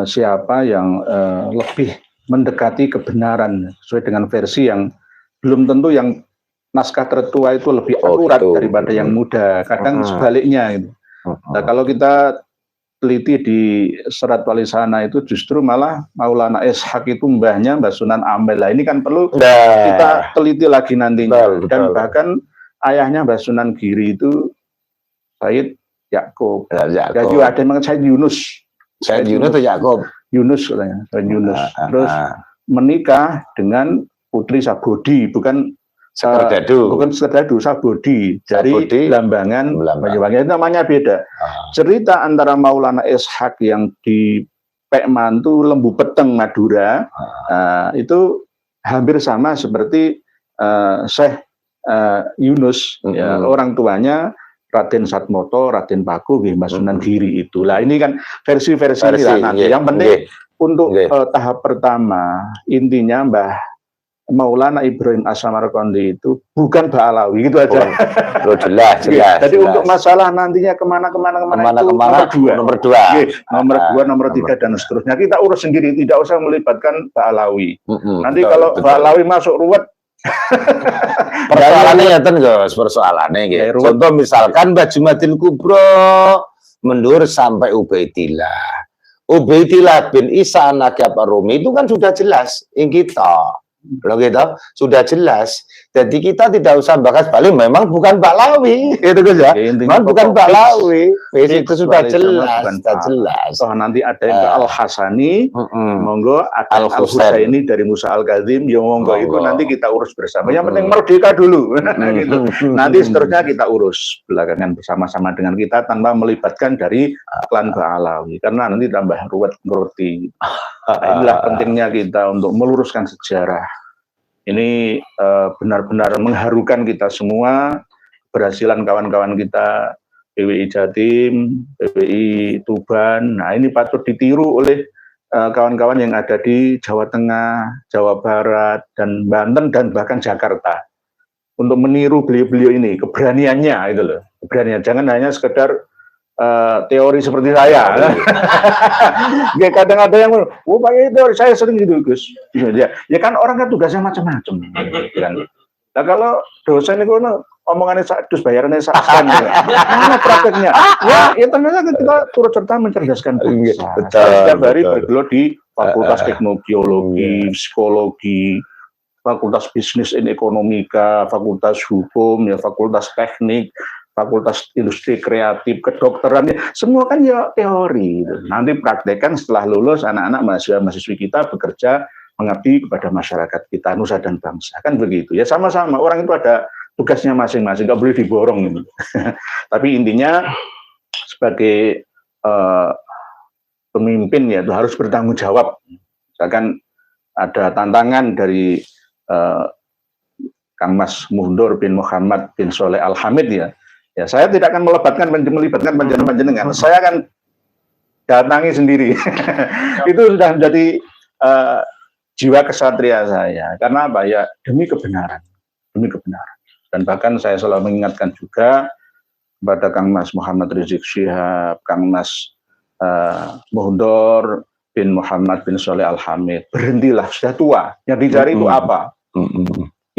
siapa yang lebih mendekati kebenaran sesuai dengan versi yang belum tentu yang naskah tertua itu lebih akurat gitu. Daripada yang muda. Kadang sebaliknya gitu. Nah, kalau kita teliti di Serat Walisana itu justru malah Maulana Ishaq itu mbahnya Mbah Sunan Ampel. Nah, ini kan perlu kita teliti lagi nantinya. Betul. Dan bahkan ayahnya Mbah Sunan Giri itu Said Yakub. Dan juga ada yang mengatakan Said Yunus. Said Yunus atau Yakub? Yunus katanya, Said Yunus. Terus menikah dengan Putri Sabodi, bukan Sekerdadu, Sabodi dari Lambangan Banyuwangi. Itu namanya beda. Cerita antara Maulana Ishaq yang di Pekmantu Lembu Peteng Madura itu hampir sama seperti Syekh Yunus, ya, orang tuanya Raden Satmoto, Raden Paku, Mbah Sunan Giri itu. Lah ini kan versi-versi nanti. Yang penting untuk tahap pertama intinya Mbah Maulana Ibrahim As-Samarqandi itu bukan Ba'alawi, gitu aja. Jelas. Jadi untuk masalah nantinya kemana nomor dua, nomor 3 dan seterusnya kita urus sendiri, tidak usah melibatkan Ba'alawi. Nanti kalau Ba'alawi masuk ruwet. Persoalannya ya Gus, persoalannya gitu. Contoh misalkan Mbah Jumadil Kubro mendur sampai Ubaidillah bin Isa anak Rumi itu kan sudah jelas yang kita. Loh gitu, sudah jelas. Jadi kita tidak usah bahas balik, memang bukan Ba'alawi, gitu Gus ya. Memang bukan Ba'alawi. Itu sudah jelas, Oh, nanti ada yang ke Al-Hasani, monggo ada Al-Husaini dari Musa Al-Kazim, ya monggo itu nanti kita urus bersama. Yang penting merdeka dulu. Gitu. Nanti seterusnya kita urus belakangan bersama-sama dengan kita tanpa melibatkan dari klan Ba'alawi, karena nanti tambah ruwet ngerti. Inilah pentingnya kita untuk meluruskan sejarah. Ini benar-benar mengharukan kita semua, keberhasilan kawan-kawan kita, PWI Jatim, PWI Tuban. Nah, ini patut ditiru oleh kawan-kawan yang ada di Jawa Tengah, Jawa Barat, dan Banten, dan bahkan Jakarta. Untuk meniru beliau-beliau ini, keberaniannya itu loh. Keberanian. Jangan hanya sekedar teori seperti saya. Kadang ada yang pakai teori, saya sering gitu Gus. Ya kan orang kan tugasnya macam-macam. Nah kalau dosen itu omongannya sadus, bayarannya saksan. Mana prakteknya? Ya ternyata kita turut serta mencerdaskan bangsa. Setiap hari bergelut di Fakultas Teknologi, Geologi, Psikologi, Fakultas Bisnis dan Ekonomika, Fakultas Hukum, ya Fakultas Teknik, Fakultas Industri Kreatif, kedokteran, semua kan ya teori. Nanti praktekkan setelah lulus anak-anak mahasiswa-mahasiswi kita bekerja mengabdi kepada masyarakat kita, nusa dan bangsa. Kan begitu. Ya sama-sama, orang itu ada tugasnya masing-masing, nggak boleh diborong. Gitu. Tapi intinya sebagai pemimpin ya itu harus bertanggung jawab. Misalkan ada tantangan dari Kang Mas Mundur bin Muhammad bin Soleh Al-Hamid ya. Ya, saya tidak akan melibatkan panjenengan. Saya akan datangi sendiri. Itu sudah menjadi jiwa kesatria saya. Karena apa ya? Demi kebenaran. Dan bahkan saya selalu mengingatkan juga kepada Kang Mas Muhammad Rizik Syihab, Kang Mas Mundur bin Muhammad bin Soleh Al-Hamid. Berhentilah, sudah tua. Yang dicari itu apa?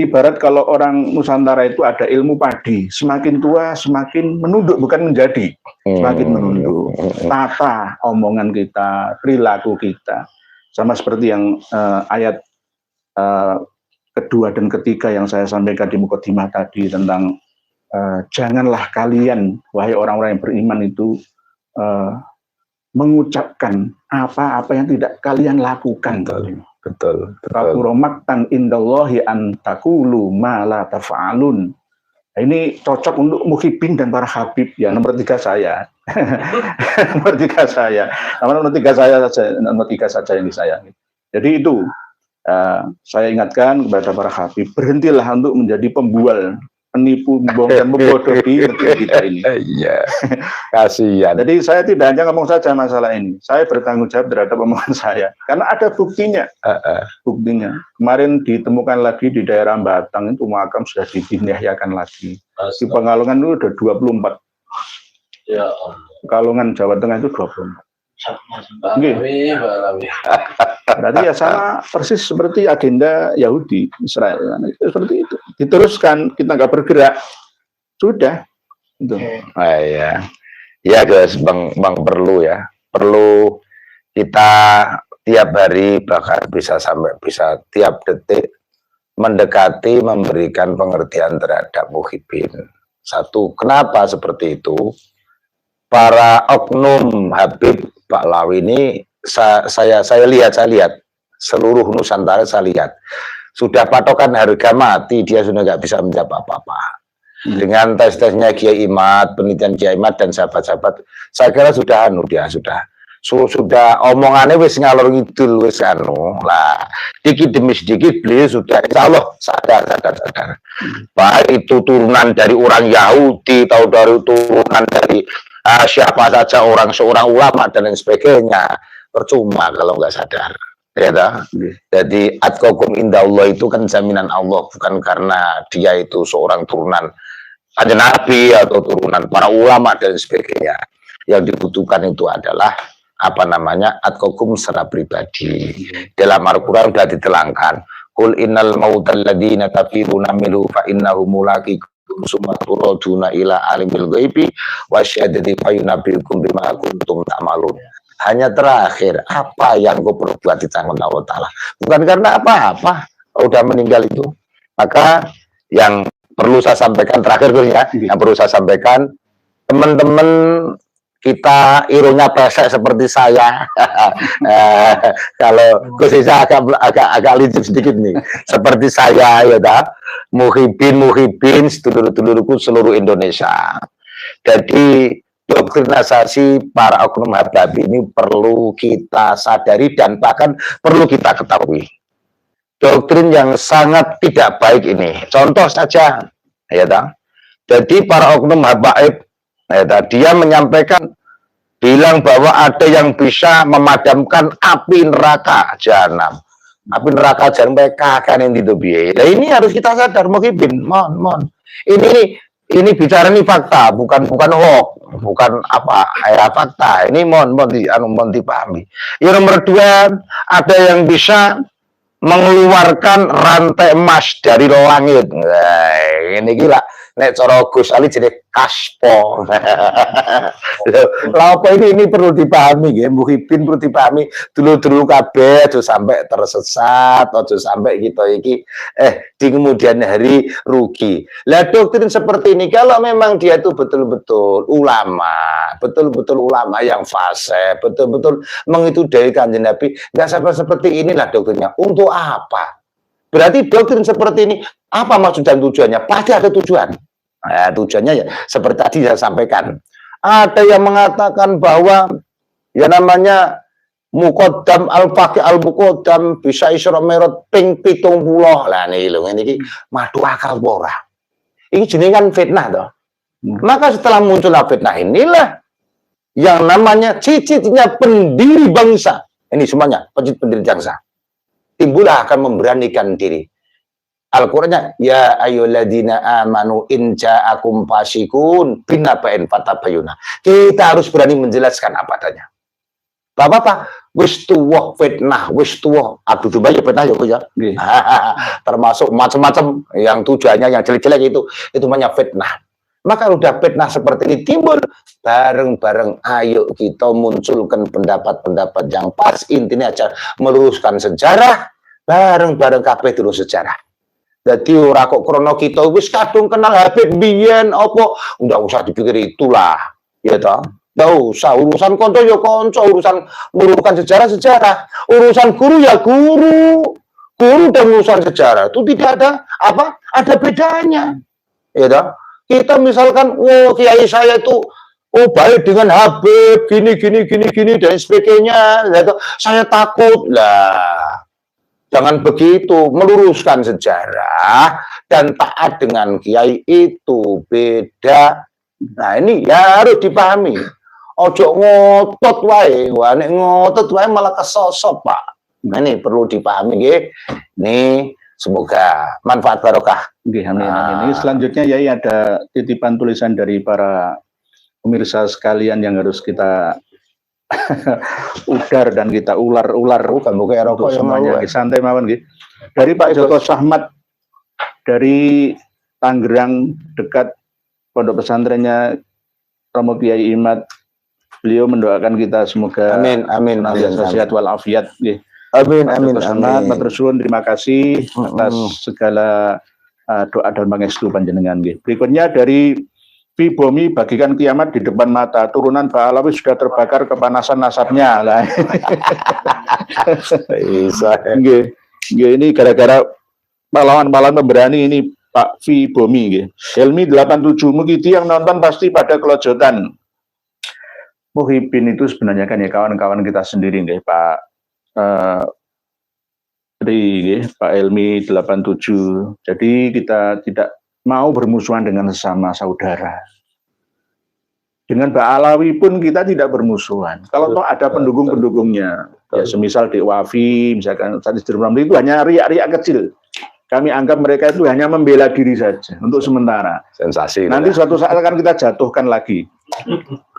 Ibarat kalau orang Nusantara itu ada ilmu padi, semakin tua semakin menunduk, bukan menjadi, semakin menunduk. Tata omongan kita, perilaku kita, sama seperti yang ayat kedua dan ketiga yang saya sampaikan di mukadimah tadi tentang janganlah kalian, wahai orang-orang yang beriman itu mengucapkan apa-apa yang tidak kalian lakukan. Betul. Maktan indallahi an taqulu ma la taf'alun. Ini cocok untuk muhibin dan para habib ya, nomor 3 saya. nomor 3 saya. Nomor 3 saya saja, nomor 3 saja yang disayangi. Jadi itu saya ingatkan kepada para habib, berhentilah untuk menjadi pembual, penipu, membohong dan membodohi negeri kita ini. Iya. Kasihan. Jadi saya tidak hanya ngomong saja masalah ini, saya bertanggung jawab terhadap omongan saya, karena ada buktinya. Buktinya. Kemarin ditemukan lagi di daerah Batang itu makam sudah dipindahkan lagi. Di Pekalongan itu udah 24. Ya, Pekalongan Jawa Tengah itu 24. Berarti ya sama persis seperti agenda Yahudi Israel, seperti itu. Diteruskan, kita nggak bergerak, sudah. Itu. Iya, ya guys, bang perlu ya, perlu kita tiap hari bahkan bisa tiap detik mendekati, memberikan pengertian terhadap muhibbin. Satu, kenapa seperti itu? Para oknum Habib Ba'alawi ini saya lihat seluruh Nusantara, saya lihat sudah patokan harga mati, dia sudah nggak bisa menjawab apa-apa. Dengan tes-tesnya Kiai Imad, penelitian Kiai Imad dan sahabat-sahabat, saya kira sudah sudah omongannya wis ngalor ngidul wis lah, dikit demi sedikit beliau sudah insya Allah sadar. Baik itu turunan dari orang Yahudi, atau dari turunan dari siapa saja, seorang ulama dan lain sebagainya, percuma kalau nggak sadar. Ya dah. Jadi atqakum indallah itu kan jaminan Allah, bukan karena dia itu seorang turunan ada nabi atau turunan para ulama dan sebagainya. Yang dibutuhkan itu adalah apa namanya, atqakum secara pribadi. Dalam Al-Quran sudah ditelangkan, qul innal mautal ladzina tafiruna minhu fa innahu mulaqikum summa turaduna ila alimil ghaibi wasyahadati fayunabbiukum bima kuntum ta'malun. Hanya terakhir, apa yang kau perbuat di tangan Allah Ta'ala, bukan karena apa-apa, udah meninggal itu. Maka yang perlu saya sampaikan terakhir ya, yang perlu saya sampaikan, teman-teman kita irungnya pesek seperti saya. Kalau khususnya agak licin sedikit nih, seperti saya ya dah, muhibbin sedulur-sedulurku seluruh Indonesia. Jadi doktrinisasi para oknum Habib ini perlu kita sadari dan bahkan perlu kita ketahui. Doktrin yang sangat tidak baik ini. Contoh saja, ya dah. Jadi para oknum Habib, dia menyampaikan, bilang bahwa ada yang bisa memadamkan api neraka jahanam. Api neraka jahanam kagak yang ditubi. Nah, ini harus kita sadar, muhibbin, mohon. Ini bicara ini fakta, bukan hoax, bukan apa, ya fakta. Ini mohon dipahami. Yang nomor 2, ada yang bisa mengeluarkan rantai emas dari langit. Nah, ini gila. Nek cara Gus Ali jadi kaspo. Lah apa ini perlu dipahami nggih, muhibbin perlu dipahami dulu kabeh aja sampai tersesat, aja sampai kita iki di kemudian hari rugi. Lah doktrin seperti ini kalau memang dia itu betul-betul ulama yang fasih, betul-betul mengitudai Kanjeng Nabi, enggak sampai seperti inilah doktrinnya. Untuk apa? Berarti doktrin seperti ini, apa maksud dan tujuannya? Pasti ada tujuan. Nah, tujuannya ya seperti tadi saya sampaikan. Ada yang mengatakan bahwa ya namanya muqaddam al-faqih al-muqaddam bisa Isra Mi'raj ping 70. Lah niki lho, ini madu akal ora. Ini jenengan fitnah toh. Maka setelah munculnya fitnah inilah yang namanya cicitnya pendiri bangsa. Ini semuanya pendiri bangsa. Timbullah akan memberanikan diri. Al-Qur'annya ya ayyuhalladzina amanu in ja'akum fasiqun binaba'in fatabayyana. Kita harus berani menjelaskan apa adanya. Bapak-bapak, wis tuwuh fitnah, wis tuwuh adu domba ya fitnah ya. Termasuk macam-macam yang tujuannya yang jelek-jelek itu namanya fitnah. Maka udah fitnah seperti ini timbul, bareng-bareng ayo kita munculkan pendapat-pendapat yang pas, intinya aja meluruskan sejarah, bareng-bareng kabeh dulu sejarah. Jadi ora kok krono kita wis kadung kenal Habib biyen apa, ndak usah dipikir itulah, ya toh. Ndak usah, urusan konco ya konco, urusan meluruskan sejarah, urusan guru ya guru dan urusan sejarah itu tidak ada apa, ada bedanya, ya toh. Kita misalkan, kiai saya itu oh baik dengan Habib, gini dan sebagainya. Saya takut lah. Jangan begitu, meluruskan sejarah dan taat dengan kiai itu beda. Nah ini ya harus dipahami. Ojo ngotot wae, nek ngotot wae malah kesosop Pak. Nah, ini perlu dipahami nggih. Nih semoga manfaat barokah. Nggih, amin. Ini selanjutnya Yai ada titipan tulisan dari para pemirsa sekalian yang harus kita udar dan kita ular-ular bukan rokok semuanya. Santai mawon nggih. Dari Pak Joko Sahmat dari Tangerang dekat pondok pesantrennya Romo Kiai Imad. Beliau mendoakan kita semoga amin sehat walafiat nggih. Amin. Matur suwun, terima kasih atas segala doa dan pangestu panjenengan nggih. Berikutnya dari Pibomi, bagikan kiamat di depan mata, turunan Pak Alawi sudah terbakar kepanasan nasabnya lah. Nggih, ini gara-gara pahlawan-pahlawan pemberani ini Pak Pibomi nggih. Helmi 87 Mukiti yang nonton pasti pada kelojotan. Muhibin itu sebenarnya kan ya kawan-kawan kita sendiri nggih Pak Pak Helmi 87. Jadi kita tidak mau bermusuhan dengan sesama saudara. Dengan Mbak Alawi pun kita tidak bermusuhan. Kalau toh ada pendukung-pendukungnya, ya semisal Dek Wafi, misalkan Sadis Dermamli itu hanya riak-riak kecil. Kami anggap mereka itu hanya membela diri saja untuk sementara. Sensasi. Nanti suatu saat akan kita jatuhkan lagi,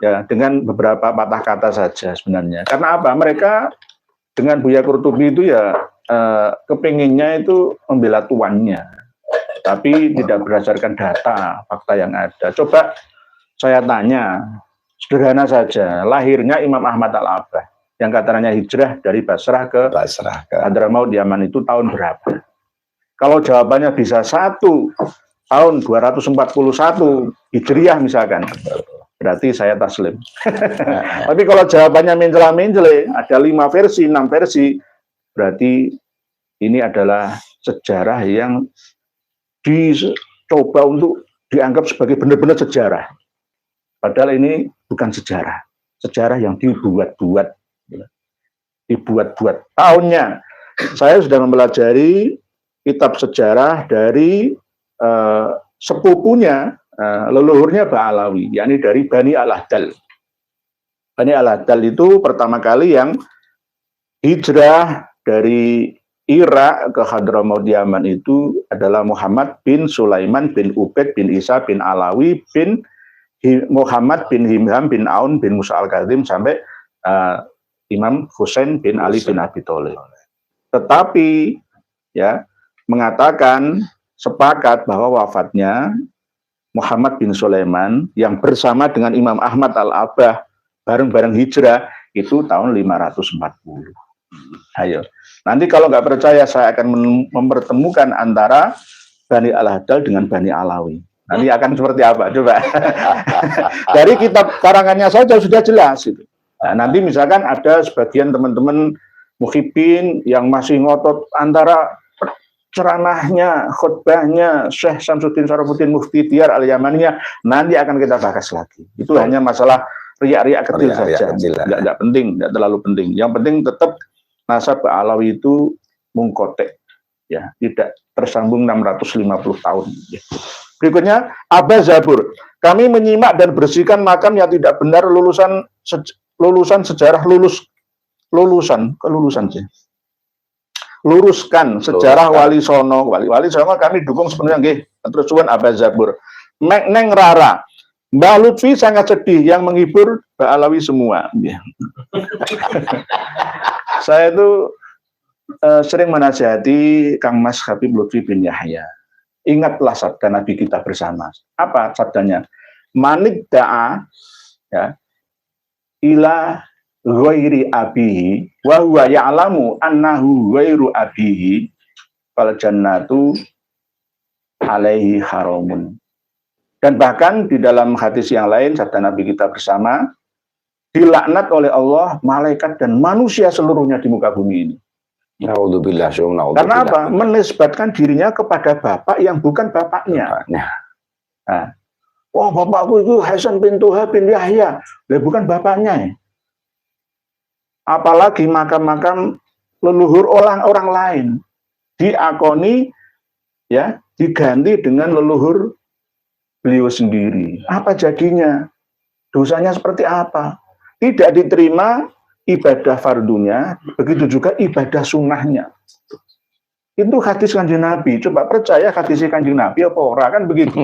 ya dengan beberapa patah kata saja sebenarnya. Karena apa? Mereka dengan Buya Kurtubi itu ya kepinginnya itu membela tuannya, tapi tidak berdasarkan data, fakta yang ada. Coba saya tanya, sederhana saja, lahirnya Imam Ahmad Al-Abbah, yang katanya hijrah dari Basrah ke Hadramaut Yaman itu tahun berapa? Kalau jawabannya bisa 1 tahun 241 Hijriah misalkan, berarti saya taslim. Tapi kalau jawabannya mencela-mencele, ada 5 versi, 6 versi, berarti ini adalah sejarah yang dicoba untuk dianggap sebagai benar-benar sejarah. Padahal ini bukan sejarah. Sejarah yang dibuat-buat. Tahunnya, saya sudah mempelajari kitab sejarah dari sepupunya, leluhurnya Ba'alawi, yakni dari Bani Al-Ahdal. Bani Al-Ahdal itu pertama kali yang hijrah dari Irak ke Hadramaut Yaman itu adalah Muhammad bin Sulaiman bin Ubaid bin Isa bin Alawi bin Muhammad bin Himham bin Aun bin Musa al-Kazim sampai Imam Husain bin Ali bin Abi Thalib. Tetapi ya mengatakan sepakat bahwa wafatnya Muhammad bin Sulaiman yang bersama dengan Imam Ahmad Al-Abbah bareng-bareng hijrah itu tahun 540. Ayo, nanti kalau nggak percaya saya akan mempertemukan antara Bani Al-Ahdal dengan Bani Alawi. Nanti akan seperti apa? Coba. Dari kitab karangannya saja sudah jelas itu. Nah, nanti misalkan ada sebagian teman-teman muhibbin yang masih ngotot antara ceramahnya, khutbahnya Syekh Samsuddin Syarafuddin Mufti Diyar Al-Yamaniyah, nanti akan kita bahas lagi. Itu hanya masalah riak-riak kecil saja. Nggak penting, nggak terlalu penting. Yang penting tetap nasab Alawi itu mungkotek, ya, tidak tersambung 650 tahun. Ya. Berikutnya, Abba Zabur. Kami menyimak dan bersihkan makam yang tidak benar lulusan sejarah luruskan sejarah Wali Sono. Wali Sono kami dukung sepenuhnya nggih. Terus suwun Abba Zabur. Neng Rara. Mbak Lutfi sangat sedih yang menghibur Mbak Alawi semua. Ya. Saya itu sering menasihati Kang Mas Habib Lutfi bin Yahya. Ingatlah sabda Nabi kita bersama. Apa sabdanya? Manik da'a ya, ila ghairi abihi wa huwa ya'lamu annahu ghairu abihi fal jannatu alaihi haramun. Dan bahkan di dalam hadis yang lain sabda Nabi kita bersama, dilaknat oleh Allah, malaikat dan manusia seluruhnya di muka bumi ini. Naudzubillah. Karena apa? Menisbatkan dirinya kepada bapak yang bukan bapaknya. Nah, Oh, bapakku itu Hasan bin Toha bin Yahya. Bukan bapaknya ya. Apalagi makam-makam leluhur orang lain diakoni ya, diganti dengan leluhur beliau sendiri. Apa jadinya? Dosanya seperti apa? Tidak diterima ibadah fardunya, begitu juga ibadah sunnahnya. Itu hadis Kanjeng Nabi. Coba percaya hadis Kanjeng Nabi apa ora, kan begitu.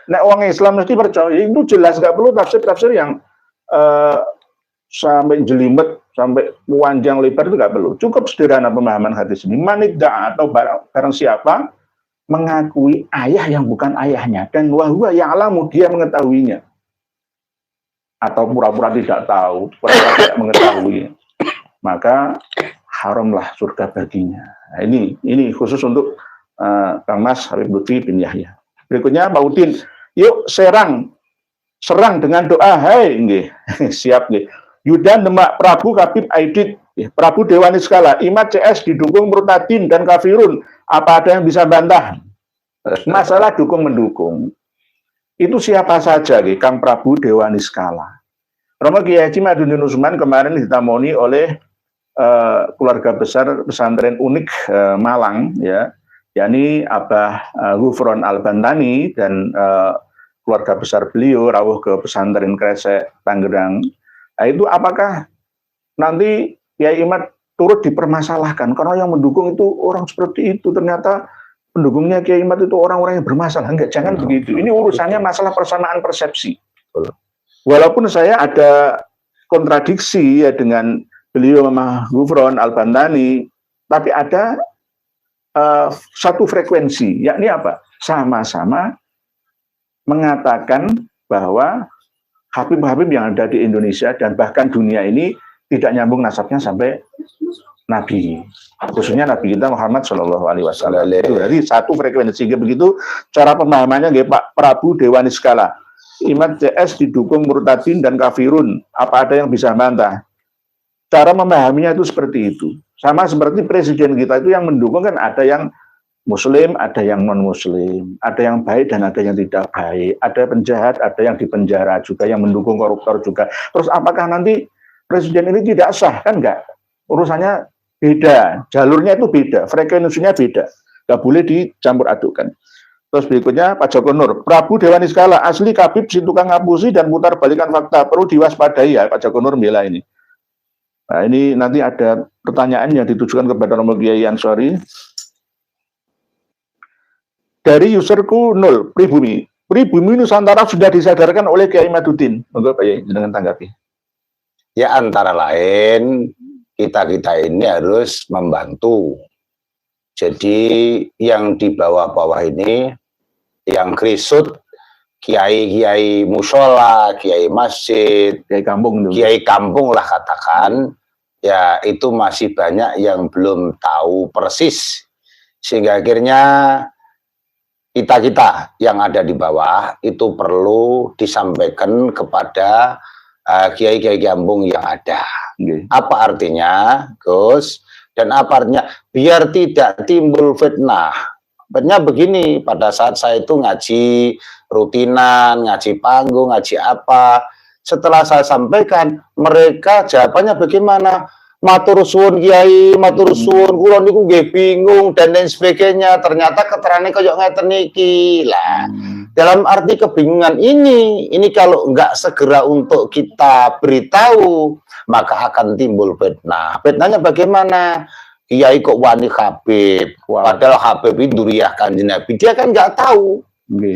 Nek orang Islam mesti percaya, itu jelas, nggak perlu tafsir-tafsir yang sampai jelimet, sampai panjang lebar, itu nggak perlu. Cukup sederhana pemahaman hadis ini. Manidda atau barang siapa mengakui ayah yang bukan ayahnya, dan wahwa ya'lamu, dia mengetahuinya, atau pura-pura tidak tahu, pura-pura tidak mengetahui, maka haramlah surga baginya. Nah, ini khusus untuk Kang Mas Habib Lutfi bin Yahya. Berikutnya Pak Udin, yuk serang dengan doa. Hai nggih. Siap nggih. Yudan Demak Prabu Habib Aidit, Prabu Dewan Niskala, Imat CS didukung Murtadin dan Kafirun. Apa ada yang bisa bantah? Masalah dukung-mendukung itu siapa saja, Kang Prabu Dewan Niskala. Romo Kiai Haji Madudin Usman kemarin ditamoni oleh keluarga besar pesantren unik Malang, ya, yakni Abah Ghufron Al-Bantani dan keluarga besar beliau rawuh ke pesantren Kresek Tangerang. Nah, itu apakah nanti Kiai Imat turut dipermasalahkan karena yang mendukung itu orang seperti itu, ternyata pendukungnya Kiai Imat itu orang-orang yang bermasalah? Enggak, jangan begitu. Ini urusannya masalah persamaan persepsi. Walaupun saya ada kontradiksi ya dengan beliau Mama Ghufron Al-Bantani, tapi ada satu frekuensi, yakni apa? Sama-sama mengatakan bahwa Habib-habib yang ada di Indonesia dan bahkan dunia ini tidak nyambung nasabnya sampai Nabi, khususnya Nabi kita Muhammad Shallallahu Alaihi Wasallam. Jadi satu frekuensi, begitu cara pemahamannya, Pak Prabu Dewan Niskala. Imat CS didukung Murtadin dan Kafirun. Apa ada yang bisa bantah? Cara memahaminya itu seperti itu. Sama seperti presiden kita itu yang mendukung, kan ada yang Muslim, ada yang non-Muslim, ada yang baik dan ada yang tidak baik, ada penjahat, ada yang dipenjara juga, yang mendukung koruptor juga. Terus apakah nanti presiden ini tidak sah? Kan enggak. Urusannya beda, jalurnya itu beda, frekuensinya beda. Nggak boleh dicampur adukkan. Terus berikutnya Pak Joko Nur, Prabu Dewan Niskala, asli Kabib si tukang ngapusi dan putar balikan fakta, perlu diwaspadai ya. Pak Joko Nur bela ini. Nah, ini nanti ada pertanyaan yang ditujukan kepada Romo Kiai Ansori. Dari userku 0, pribumi Nusantara sudah disadarkan oleh Kiai Madudin. Monggo Pak Yai, dengan tanggapi. Ya, antara lain kita ini harus membantu. Jadi yang di bawah-bawah ini, yang krisut, kiai-kiai musola, kiai masjid, kiai kampung lah katakan, ya itu masih banyak yang belum tahu persis. Sehingga akhirnya kita yang ada di bawah itu perlu disampaikan kepada kiai-kiai kampung yang ada. Apa artinya, Gus? Dan apa artinya? Biar tidak timbul fitnah. Fitnah begini, pada saat saya itu ngaji rutinan, ngaji panggung, ngaji apa, setelah saya sampaikan, mereka jawabannya bagaimana? Matur suwun Kiai, matur suwun, kula niku nggih bingung dan lain sebagainya. Ternyata keterangannya kayak ngeten iki lah. Dalam arti kebingungan ini kalau enggak segera untuk kita beritahu, maka akan timbul fitnah. Fitnahnya bagaimana? Kiai kok wani Habib, padahal Habib itu duriyah Kanjeng Nabi, dia kan nggak tahu.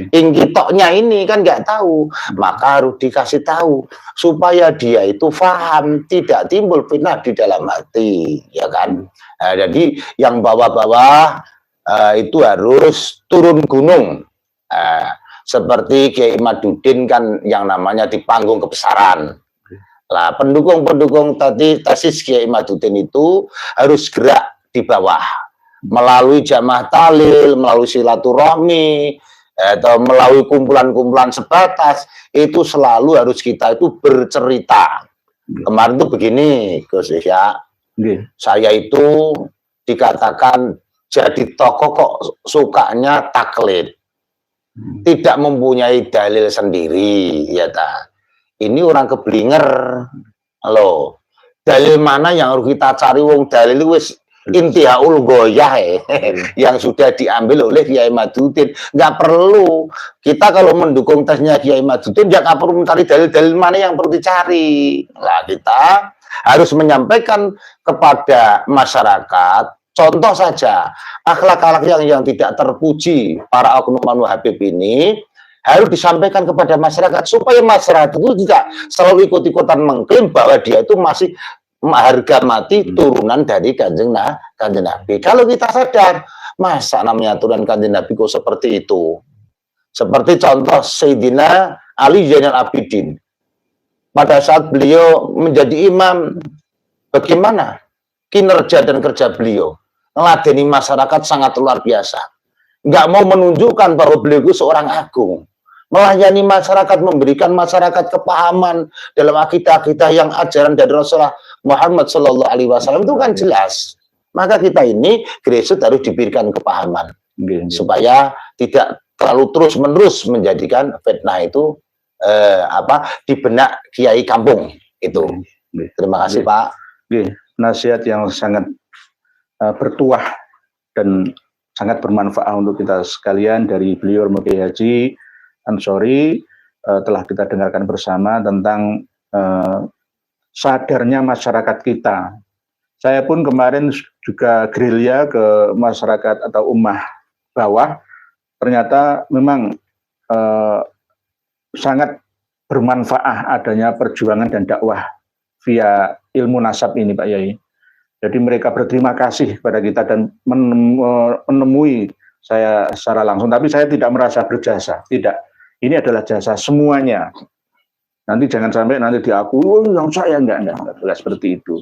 Ingkitoknya ini kan nggak tahu, maka harus dikasih tahu supaya dia itu paham, tidak timbul fitnah di dalam hati, ya kan? Nah, jadi yang bawah-bawah itu harus turun gunung, seperti Kiai Madudin kan yang namanya di panggung kebesaran. Lah pendukung-pendukung tadi tesis Kiai Madudin itu harus gerak di bawah melalui jamaah talil, melalui silaturahmi, atau melalui kumpulan-kumpulan sebatas, itu selalu harus kita itu bercerita. Kemarin tuh begini, Gus ya, saya itu dikatakan jadi tokoh kok sukanya taklid. tidak mempunyai dalil sendiri, ya ta. Ini orang keblinger, loh. Dalil mana yang harus kita cari? Wong dalil wis intihaul goyah yang sudah diambil oleh Kiai Maduddin. Nggak perlu kita kalau mendukung tesnya Kiai Maduddin, jangan perlu mencari dalil-dalil mana yang perlu dicari. Lah kita harus menyampaikan kepada masyarakat. Contoh saja, akhlak-akhlak yang tidak terpuji para oknum Habib ini harus disampaikan kepada masyarakat supaya masyarakat itu tidak selalu ikut-ikutan mengklaim bahwa dia itu masih harga mati turunan dari kanjeng Nabi. Kalau kita sadar, masa namanya turunan kanjeng Nabi kok seperti itu? Seperti contoh Sayyidina Ali Zainal Abidin. Pada saat beliau menjadi imam, bagaimana kinerja dan kerja beliau? Meladeni masyarakat sangat luar biasa. Nggak mau menunjukkan bahwa beliau itu seorang agung. Melayani masyarakat, memberikan masyarakat kepahaman dalam akidah-akidah yang ajaran dari Rasulullah Muhammad Shallallahu Alaihi Wasallam itu kan jelas. Maka kita ini grassroots harus diberikan kepahaman supaya tidak terlalu terus-menerus menjadikan fitnah itu di benak kiai kampung itu. Terima kasih Pak. Nasihat yang sangat bertuah dan sangat bermanfaat untuk kita sekalian dari beliau Kiai Haji Ansori. Telah kita dengarkan bersama tentang sadarnya masyarakat kita. Saya pun kemarin juga gerilya ke masyarakat atau ummah bawah. Ternyata memang sangat bermanfaat adanya perjuangan dan dakwah via ilmu nasab ini Pak Yai. Jadi mereka berterima kasih kepada kita dan menemui saya secara langsung. Tapi saya tidak merasa berjasa, tidak. Ini adalah jasa semuanya. Nanti jangan sampai nanti diakui, oh yang saya enggak seperti itu.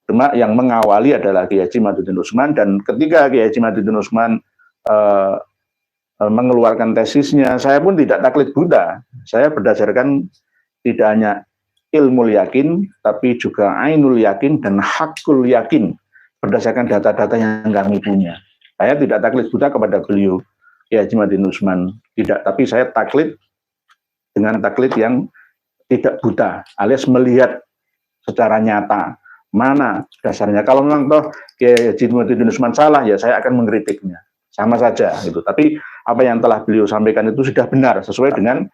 Cuma yang mengawali adalah Kiai Haji Maduddin Utsman, dan ketika Kiai Haji Maduddin Utsman mengeluarkan tesisnya, saya pun tidak taklid buta. Saya berdasarkan tidak hanya ilmu yakin, tapi juga ainul yakin dan hakul yakin berdasarkan data-data yang kami punya. Saya tidak taklid buta kepada beliau, Kiai Haji Maduddin Utsman, tidak. Tapi saya taklid dengan taklid yang tidak buta, alias melihat secara nyata mana dasarnya. Kalau memang toh Kiai Haji Maduddin Utsman salah, ya saya akan mengkritiknya, sama saja gitu. Tapi apa yang telah beliau sampaikan itu sudah benar sesuai dengan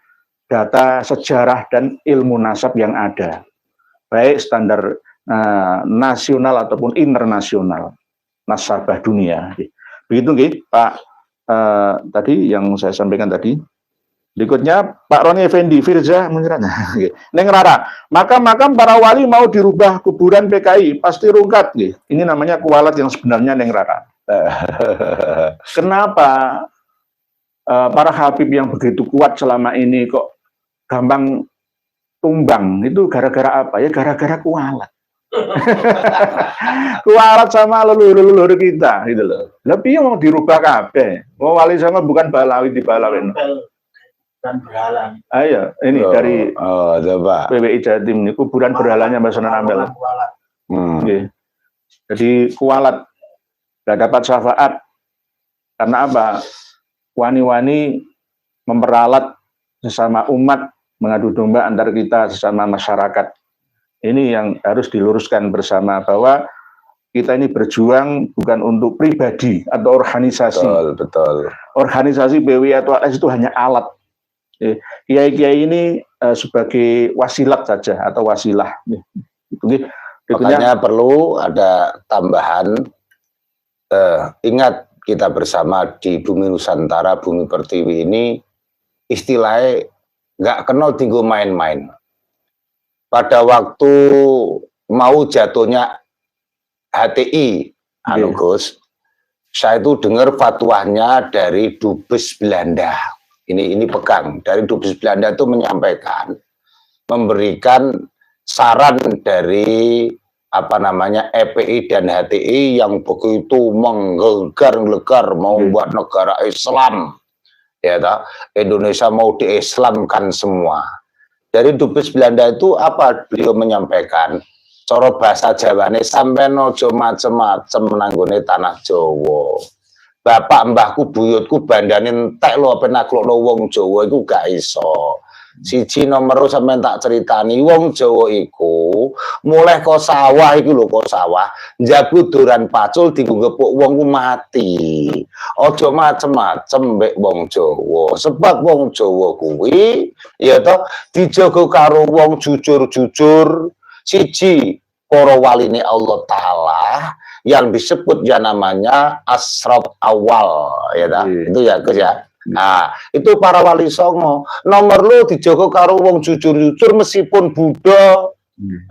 data sejarah dan ilmu nasab yang ada, baik standar nasional ataupun internasional nasabah dunia. Begitu gitu, Pak. Tadi yang saya sampaikan tadi. Berikutnya Pak Roni Effendi Firza mencerahnya. Neng Rara, makam-makam para wali mau dirubah kuburan PKI pasti rungkat. Ini namanya kualat yang sebenarnya Neng Rara. Kenapa para habib yang begitu kuat selama ini kok gampang tumbang? Itu gara-gara apa? Ya gara-gara kualat. Kualat sama leluhur-leluhur kita gitu loh. Lebih mau dirubah kabeh. Mau wali sama bukan Balawi di Balawin. Dan berhala. Ayo, ini dari coba. PWI Jatim ini kuburan berhalanya Mbak Sunan Ampel. Jadi kualat gak dapat syafaat karena apa? Wani-wani memperalat sesama umat, mengadu domba antar kita sesama masyarakat. Ini yang harus diluruskan bersama bahwa kita ini berjuang bukan untuk pribadi atau organisasi. Betul. Organisasi PWI atau AS itu hanya alat. Kiai-kiai ini sebagai wasilat saja atau wasilah. Makanya perlu ada tambahan. Ingat kita bersama di Bumi Nusantara, Bumi Pertiwi ini istilahnya nggak kenal tinggal main-main. Pada waktu mau jatuhnya HTI, Gus, saya itu dengar fatwanya dari Dubes Belanda. Ini pegang dari Dubes Belanda itu menyampaikan, memberikan saran dari EPI dan HTI yang begitu menggegar-gegar mau buat negara Islam, ya tak? Indonesia mau diislamkan semua. Dari Dubes Belanda itu apa beliau menyampaikan? Coro bahasa Jawane sampai nojo macem-macem menanggone tanah Jawa. bapak mbahku buyutku bandane entek lho apa naklokno wong Jawa iku gak iso. Siji nomor sampean tak ceritani wong Jawa iku mulai kok sawah iku lho kok sawah njagu duran pacul dienggo ngepuk wong ku mati. Aja macem-macem mbek wong Jawa sebab wong Jawa kuwi ya toh dijaga karo wong jujur-jujur. Siji para waline Allah Ta'ala yang disebut ya namanya asraf awal ya dah. Itu ya Gus ya. Nah, itu para wali songo. Nomor lu dijogo karo wong jujur-jujur meskipun Buddha.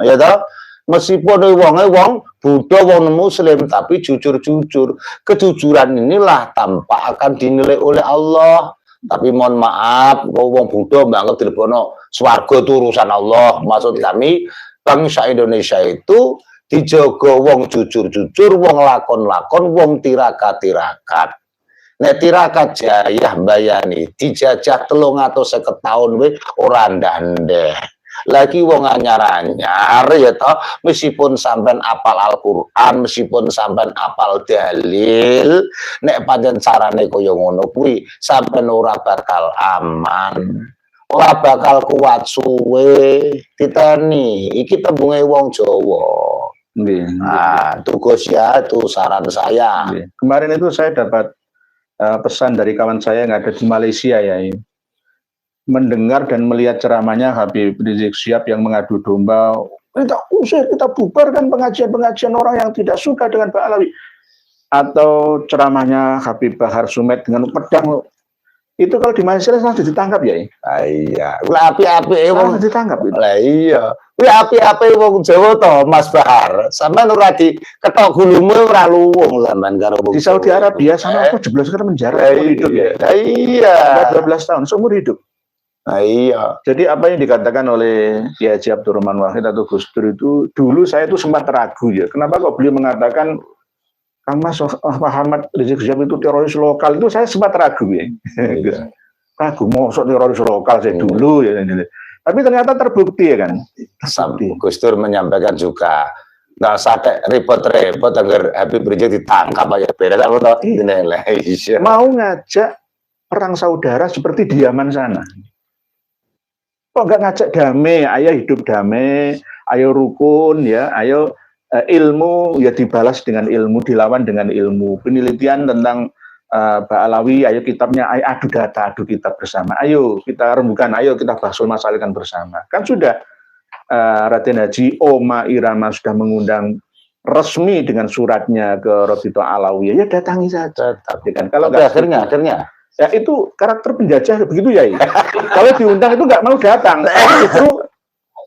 Ya toh? Meskipun wong Buddha, wong Muslim tapi jujur-jujur. Kejujuran inilah tanpa akan dinilai oleh Allah. Tapi mohon maaf, wong Buddha banget dilebono swarga itu urusan Allah. Maksud kami bangsa Indonesia itu dijogo wong jujur-jujur, wong lakon-lakon, wong tirakat-tirakat. Nek tirakat Jayah Bayani dijajah 350 tahun wis ora ndandeh. Lagi wong anyar-anyar ya toh meskipun sampean apal Al-Qur'an, meskipun sampean apal dalil, nek pancen carane kaya ngono kuwi sampean ora bakal aman. Ora bakal kuat suwe. Diteni iki tembunge wong Jawa. Nah, tugas ya itu saran saya. Kemarin itu saya dapat pesan dari kawan saya yang ada di Malaysia ya, mendengar dan melihat ceramahnya Habib Rizik Syihab yang mengadu domba, kita usir, kita bubarkan pengajian-pengajian orang yang tidak suka dengan Pak Alawi, atau ceramahnya Habib Bahar Sumed dengan pedang. Itu kalau di Malaysia langsung ditangkap ya. Iya, api-api wong ditangkap itu. Lah iya. Kuwi api-api wong Jawa to, Mas Bahar. Sampeyan ora diketok gulumu ora luwung sampean karo wong. Di Saudi Arabia sana aku jeblos ke penjara seumur hidup ya. Iya. 12 tahun seumur hidup. Iya. Jadi apa yang dikatakan oleh Kiai Haji Abdurrahman Wahid atau Gus Dur itu dulu saya itu sempat ragu ya. Kenapa kok beliau mengatakan Kang Mas Muhammad Rizik Syihab itu teroris lokal, itu saya sempat ragu ya. Ragu, mosok teroris lokal saya dulu ya. Tapi ternyata terbukti ya kan. Gus Dur menyampaikan juga nggak usah repot-repot agar Habib Rizik ditangkap aja beda apa toh. Mau ngajak perang saudara seperti di Yaman sana. Kok nggak ngajak damai, ayo hidup damai, ayo rukun ya, ayo ilmu ya dibalas dengan ilmu, dilawan dengan ilmu. Penelitian tentang Pak Alawi, ayo kitabnya, ayo adu data, adu kitab bersama. Ayo kita rembukan, ayo kita basul masalahkan bersama. Kan sudah Raden Haji Oma Irama sudah mengundang resmi dengan suratnya ke Robito Alawi. Ya datangi saja. Tapi kan kalau akhirnya ya itu karakter penjajah begitu ya. Kalau diundang itu nggak mau datang. Justru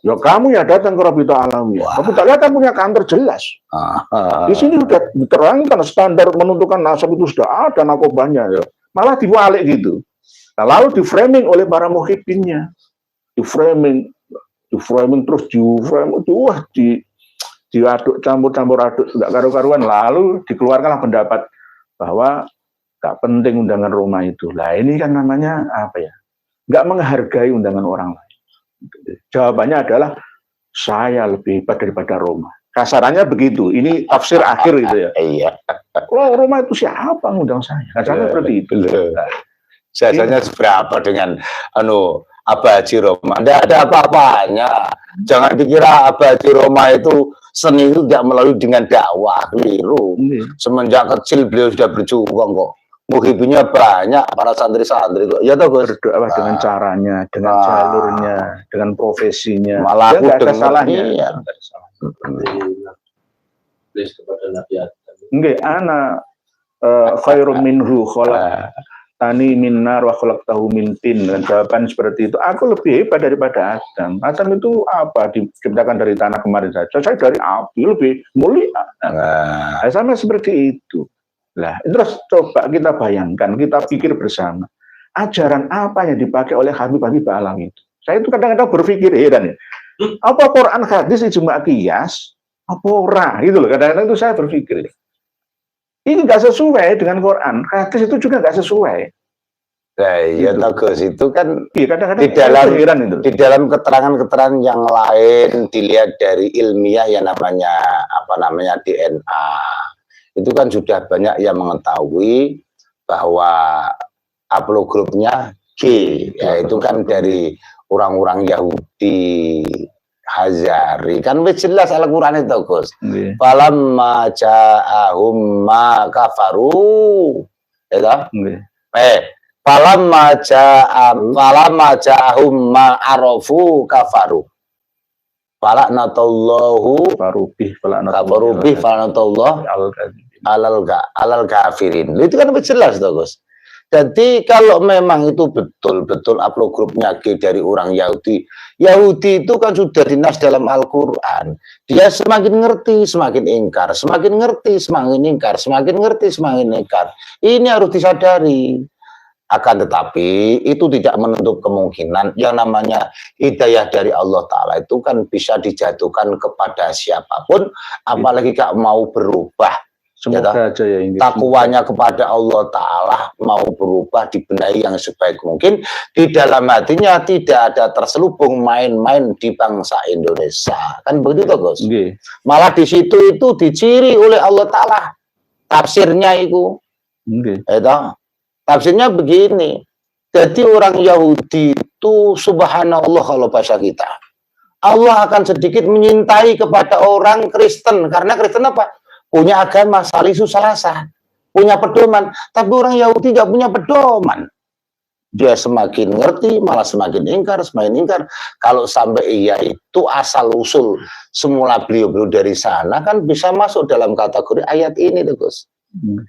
ya kamu ya datang ke Robito Alawi. Robito Alawi kan punya kantor jelas. Di sini sudah diterangkan standar menentukan nasab itu sudah ada nakobanya ya. Malah diwalik gitu. Nah, lalu di framing oleh para muhibinnya. Di framing terus diaduk campur aduk enggak karu-karuan, lalu dikeluarkanlah pendapat bahwa enggak penting undangan Roma itu. Lah ini kan namanya apa ya? Enggak menghargai undangan orang lain. Jawabannya adalah saya lebih hebat daripada Roma. Kasarannya begitu. Ini tafsir akhir gitu ya. Iya. Kalau Roma itu siapa ngundang saya? Kasarannya seperti itu. Jasanya seberapa dengan Abah Haji Roma? Tidak ada apa-apanya. Jangan dikira Abah Haji Roma itu seni itu tidak melalui dengan dakwah, keliru. Semenjak kecil beliau sudah berjuang kok. Muhibnya banyak, para santri-santri kok. Ya toh Gus, berdoa dengan caranya, dengan jalurnya, dengan profesinya. Malah aku ada salahnya. Iya. Enggak, ana khairum minhu khalaq tani minnar wa khalaqtahu min tin. Dan jawaban seperti itu, aku lebih hebat daripada Adam. Adam itu apa? Diciptakan dari tanah kemarin saja. Saya dari api, lebih mulia. Sama seperti itu. Lah, terus coba kita bayangkan, kita pikir bersama. Ajaran apa yang dipakai oleh Habib-Habib Alawi itu? Saya itu kadang-kadang berpikir heran ya. Apa Quran hadis ijma qiyas? Apa ora? Gitu loh. Kadang-kadang itu saya berpikir. Ini nggak sesuai dengan Quran. Hadis itu juga nggak sesuai. Nah, iya gitu. Gus, itu kan kadang-kadang di dalam keterangan-keterangan yang lain dilihat dari ilmiah yang namanya DNA. Itu kan sudah banyak yang mengetahui bahwa haplogrupnya G, yaitu kan dari orang-orang Yahudi Hazari, kan jelas Al-Quran itu Gus. Falamma ja'ahum ma kafaru, ya falamma ja'ahum ma arafu kafaru. Falaknatallahu kafaru falaknatallahu alal kafirin. Itu kan jelas tuh Gus. Jadi kalau memang itu betul-betul haplogrupnya G dari orang Yahudi, Yahudi itu kan sudah dinas dalam Al-Quran. Dia semakin ngerti, semakin ingkar, semakin ngerti, semakin ingkar, semakin ngerti, semakin ingkar. Ini harus disadari. Akan tetapi itu tidak menutup kemungkinan yang namanya hidayah dari Allah Ta'ala itu kan bisa dijatuhkan kepada siapapun, apalagi gak mau berubah. Semoga aja ya, takwanya kepada Allah Ta'ala mau berubah, dibenahi yang sebaik mungkin. Di dalam hatinya tidak ada terselubung main-main di bangsa Indonesia. Kan begitu Gus? Malah di situ itu diciri oleh Allah Ta'ala. Tafsirnya itu. Tafsirnya begini. Jadi orang Yahudi itu subhanallah kalau bahasa kita. Allah akan sedikit menyintai kepada orang Kristen. Karena Kristen apa? Punya agama salisu salasa, punya pedoman, tapi orang Yahudi nggak punya pedoman. Dia semakin ngerti, malah semakin ingkar, semakin ingkar. Kalau sampai iya itu asal usul semula beliau dari sana kan bisa masuk dalam kategori ayat ini tuh Gus.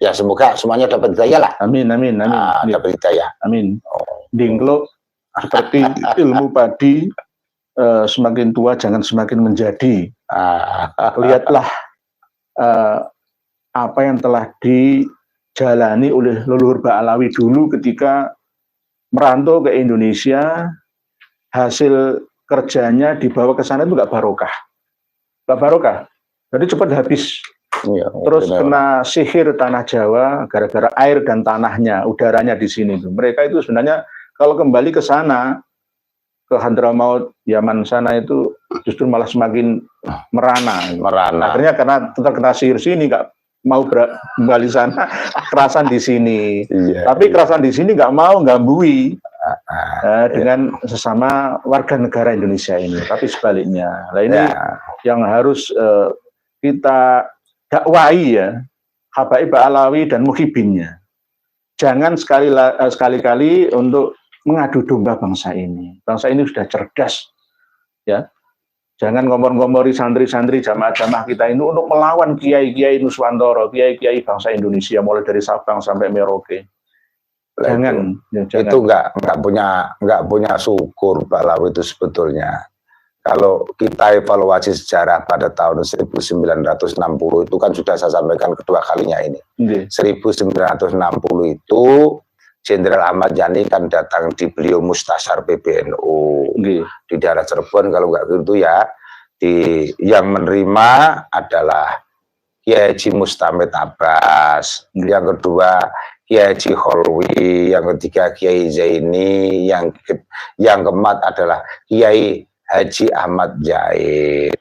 Ya semoga semuanya dapat hidayah lah. Amin, amin, amin. Dapat hidayah. Amin. Dinglo seperti ilmu padi, semakin tua jangan semakin menjadi. Lihatlah apa yang telah dijalani oleh leluhur Ba'alawi dulu ketika merantau ke Indonesia, hasil kerjanya dibawa ke sana itu nggak barokah. Jadi cepat habis. Ya, terus kena sihir tanah Jawa gara-gara air dan tanahnya, udaranya di sini. Mereka itu sebenarnya kalau kembali ke sana, ke Hadramaut Yaman sana itu justru malah semakin merana. Akhirnya karena terkena sihir sini nggak mau kembali sana, kerasan di sini. Tapi kerasan di sini nggak mau gambui dengan sesama warga negara Indonesia ini. Tapi sebaliknya, nah ini yang harus kita dakwai ya, Habaib Ba'alawi dan muhibinnya. Jangan sekali-kali untuk mengadu domba bangsa ini. Bangsa ini sudah cerdas, ya. Jangan ngomor-ngomori santri-santri jamaah-jamaah kita ini untuk melawan kiai-kiai Nuswantoro, kiai-kiai bangsa Indonesia mulai dari Sabang sampai Merauke. Jangan. Itu nggak punya syukur Ba'alawi itu sebetulnya. Kalau kita evaluasi sejarah pada tahun 1960 itu kan sudah saya sampaikan kedua kalinya ini. 1960 itu Jenderal Ahmad Yani kan datang di beliau Mustasyar PBNU di daerah Cirebon. Kalau nggak gitu ya, yang menerima adalah Kiai Haji Mustamid Abbas, yang kedua Kiai Haji Kholwi, yang ketiga Kiai Zaini, yang keempat adalah Kiai Haji Ahmad Jaid.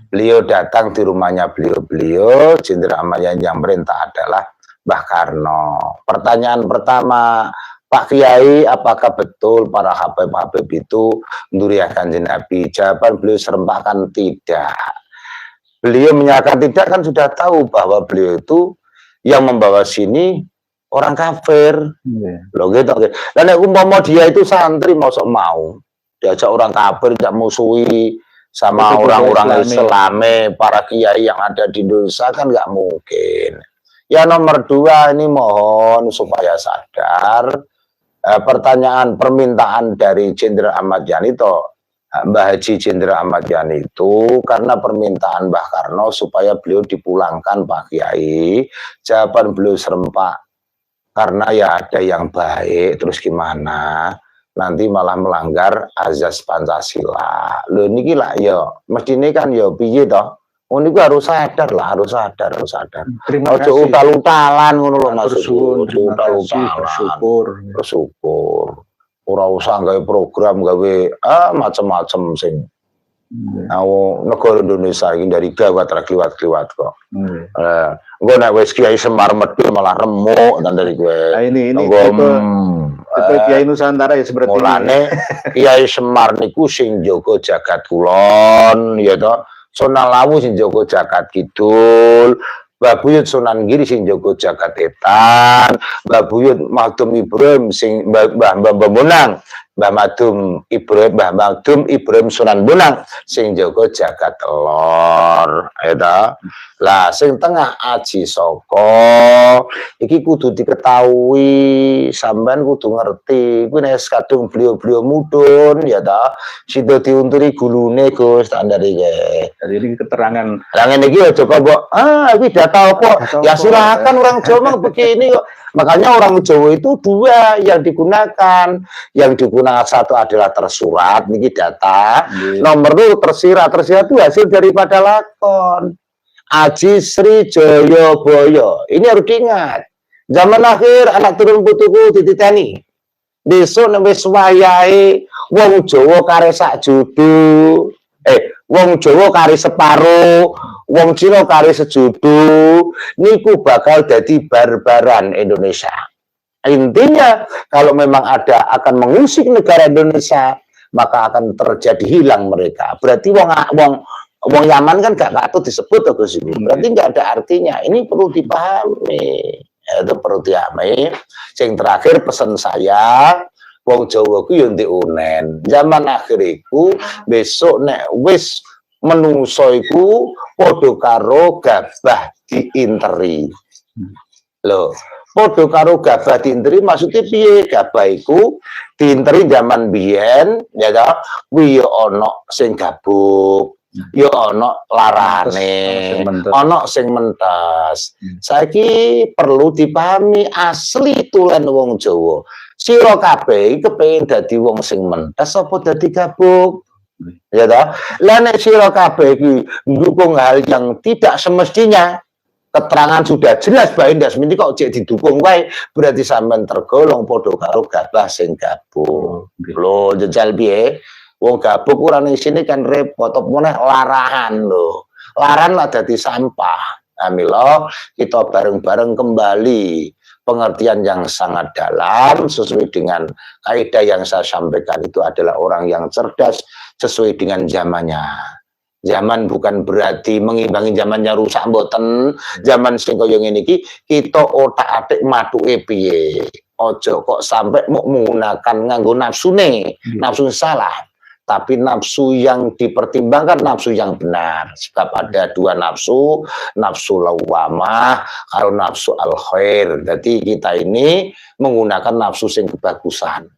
Beliau datang di rumahnya beliau Jenderal Ahmad Yani, yang merintah adalah Mbah Karno. Pertanyaan pertama, Pak Kiai, apakah betul para Habib itu menduriakan Nabi? Jawaban beliau serempakkan tidak. Beliau menyatakan tidak, kan sudah tahu bahwa beliau itu yang membawa sini orang kafir. Loh gitu. Dan umpama dia itu santri, mau diajak orang kafir, tidak musuhi sama orang-orang Islami, para kiai yang ada di Indonesia, kan nggak mungkin. Ya nomor dua, ini mohon supaya sadar, permintaan dari Jenderal Ahmad Yani itu, Mbah Haji Jenderal Ahmad Yani itu karena permintaan Mbah Karno supaya beliau dipulangkan Pak Kiai. Jawaban beliau serempak, karena ya ada yang baik, terus gimana? Nanti malah melanggar azas Pancasila. Loh niki lah ya, mesti ini kan ya piye toh? Oh niku harus sadar lah, harus sadar. Terima kasih. Ojo utal-utalan ngono lho Mas. Bersyukur. Ora usah gawe program, gawe macam-macam sing Negara Indonesia ini dari gawat kliwat-kliwat kok. Gue nek wis Kiai Semar medhit malah remuk dan dari gue. Nah, ini tipe Kiai Nusantara ya seperti mulane Kiai Semar niku sing jaga jagat kulon ya toh. Sunan Lawu sing jaga jagat kidul. Mbah Buyut Sunan Giri sing jaga jagat etan, Mbah Buyut Madum Ibrahim sing Mbah Bonang, Mbah Madum Ibrahim Sunan Bonang sing jaga jagat telor, eta. Lah sing tengah Aji Soko iki kudu diketahui, sampean kudu ngerti. Kuwi nek kadung beliau-beliau mudhun ya ta, sida diunturi gulune Gus standar iki. Jadi ini keterangan. Rangen iki aja kok mbok iki data apa? Ya silakan orang Jawa begini kok. Makanya orang Jawa itu dua yang digunakan. Yang digunakan satu adalah tersurat, niki data. Nomor itu tersirat. Tersirat itu hasil daripada lakon. Aji Sri Joyoboyo. Ini harus diingat. Zaman akhir anak turun putuku dititeni. Besok nek wis wayahe wong Jawa kare sak judu. Wong Jawa kari separo, wong Cina kari sejudu, niku bakal jadi barbaran Indonesia. Intinya kalau memang ada akan mengusik negara Indonesia, maka akan terjadi hilang mereka. Berarti wong Yaman kan gak patut disebut atau sini. Berarti nggak ada artinya. Ini perlu dipahami. Itu perlu dipahami. Yang terakhir pesan saya, wong Jawa ku yo ndek unen. Zaman akhir iku besok nek wis menungso iku padha karo gabah diinteri. Lho, padha karo gabah diinteri maksudnya piye? Gabah iku diinteri zaman biyen ya ta, kuwi yo ana sing gabuk, yo ana larane, ana sing mentes. Saiki perlu dipahami asli tulen wong Jawa. Sira kabeh kepengin dadi wong sing mentes apa dadi gabuk? Ya toh? Lah nek sira kabeh iki mendukung hal yang tidak semestinya, keterangan sudah jelas bahwa ndas mesti kok cek didukung wae, berarti sampean tergolong padha karo gabah sing gabuk. Lho jejal piye? Wong gabuk ora ning sini kan repot, apa meneh larahan lho. Laran lah dadi sampah. Amilo kita bareng-bareng kembali pengertian yang sangat dalam sesuai dengan kaidah yang saya sampaikan itu adalah orang yang cerdas sesuai dengan zamannya. Zaman bukan berarti mengimbangi zamannya rusak mboten. Zaman sing kaya ngene iki kita otak-atik matuke piye. Ojo kok sampai mau menggunakan nganggo nafsune, nafsu salah. Tapi nafsu yang dipertimbangkan nafsu yang benar. Sebab ada dua nafsu, nafsu lawamah, kalau nafsu al-khair. Jadi kita ini menggunakan nafsu sing kebagusan.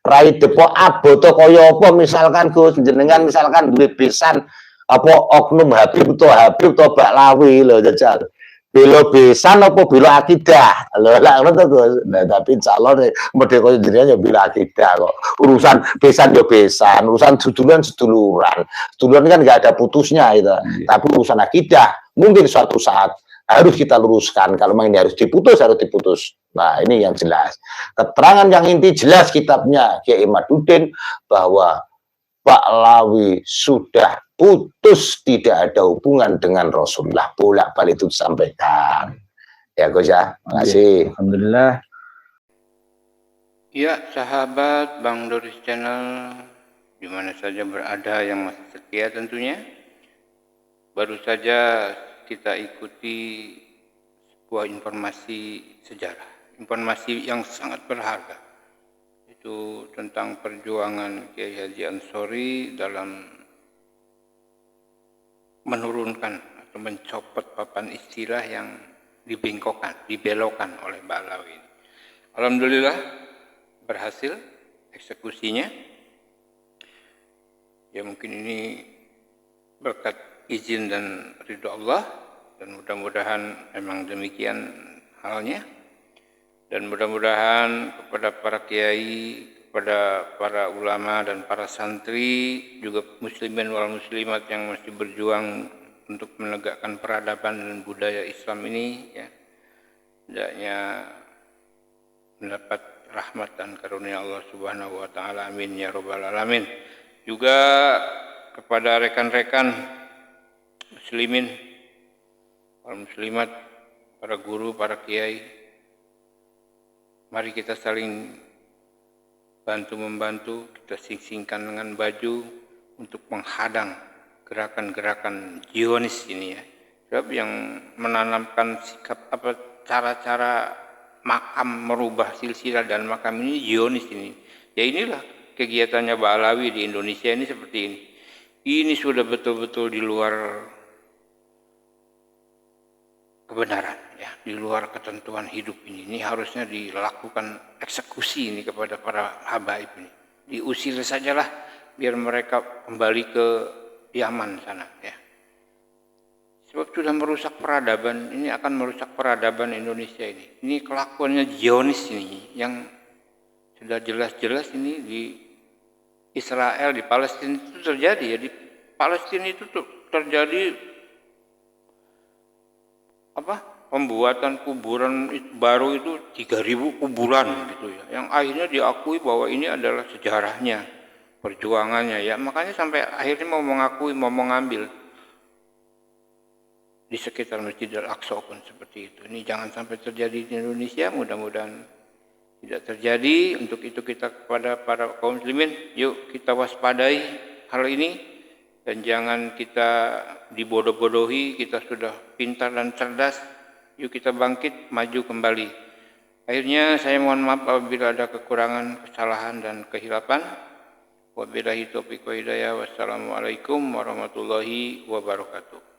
Rai depo aboto kaya apa misalkan Gus jenengan misalkan duwe besan apa oknum Habib to Baklawi lho jajal. Belo besan apa belo akidah lho lak ngono to Gus. Nah tapi calon medhe koyo jenengan ya belo akidah kok. Urusan besan ya besan, urusan seduluran. Seduluran kan enggak ada putusnya itu. Tapi urusan akidah mungkin suatu saat harus kita luruskan. Kalau memang ini harus diputus. Nah ini yang jelas. Keterangan yang inti jelas kitabnya Kiai Imaduddin bahwa Baklawi sudah putus, tidak ada hubungan dengan Rasulullah. Bolak-balik itu disampaikan. Ya Gus ya, makasih. Alhamdulillah. Ya sahabat Bang Doris Channel, di mana saja berada yang masih setia tentunya. Baru saja kita ikuti sebuah informasi sejarah, informasi yang sangat berharga. Itu tentang perjuangan Kiai Haji Ansori dalam menurunkan atau mencopot papan istilah yang dibelokkan oleh Baklawi. Alhamdulillah berhasil eksekusinya. Ya mungkin ini berkat izin dan ridho Allah, dan mudah-mudahan memang demikian halnya. Dan mudah-mudahan kepada para kiai, kepada para ulama dan para santri, juga muslimin wal muslimat yang masih berjuang untuk menegakkan peradaban dan budaya Islam ini, ya, hendaknya mendapat rahmat dan karunia Allah Subhanahu wa taala. Amin ya rabbal alamin. Juga kepada rekan-rekan muslimin, para muslimat, para guru, para kiai, mari kita saling bantu-membantu, kita sing-singkan dengan baju untuk menghadang gerakan-gerakan Zionis ini ya. Sebab yang menanamkan sikap cara-cara makam, merubah silsilah dan makam ini Zionis ini. Ya inilah kegiatannya Ba'alawi di Indonesia ini seperti ini. Ini sudah betul-betul di luar kebenaran ya, di luar ketentuan hidup ini. Ini harusnya dilakukan eksekusi ini kepada para habaib ini. Diusir sajalah biar mereka kembali ke Yaman sana ya. Sebab sudah merusak peradaban, ini akan merusak peradaban Indonesia ini. Ini kelakuannya Zionis ini yang sudah jelas-jelas ini di Israel, di Palestina itu terjadi ya. Di Palestina itu terjadi pembuatan kuburan baru itu 3.000 kuburan gitu ya. Yang akhirnya diakui bahwa ini adalah sejarahnya, perjuangannya ya. Makanya sampai akhirnya mau mengakui, mau mengambil di sekitar Masjid Al-Aqsa pun seperti itu. Ini jangan sampai terjadi di Indonesia, mudah-mudahan tidak terjadi. Untuk itu kita kepada para kaum muslimin, yuk kita waspadai hal ini dan jangan kita dibodoh-bodohi. Kita sudah pintar dan cerdas, yuk kita bangkit, maju kembali. Akhirnya saya mohon maaf apabila ada kekurangan, kesalahan dan kehilapan. Wabillahi taufiq wa hidayah. Wassalamualaikum warahmatullahi wabarakatuh.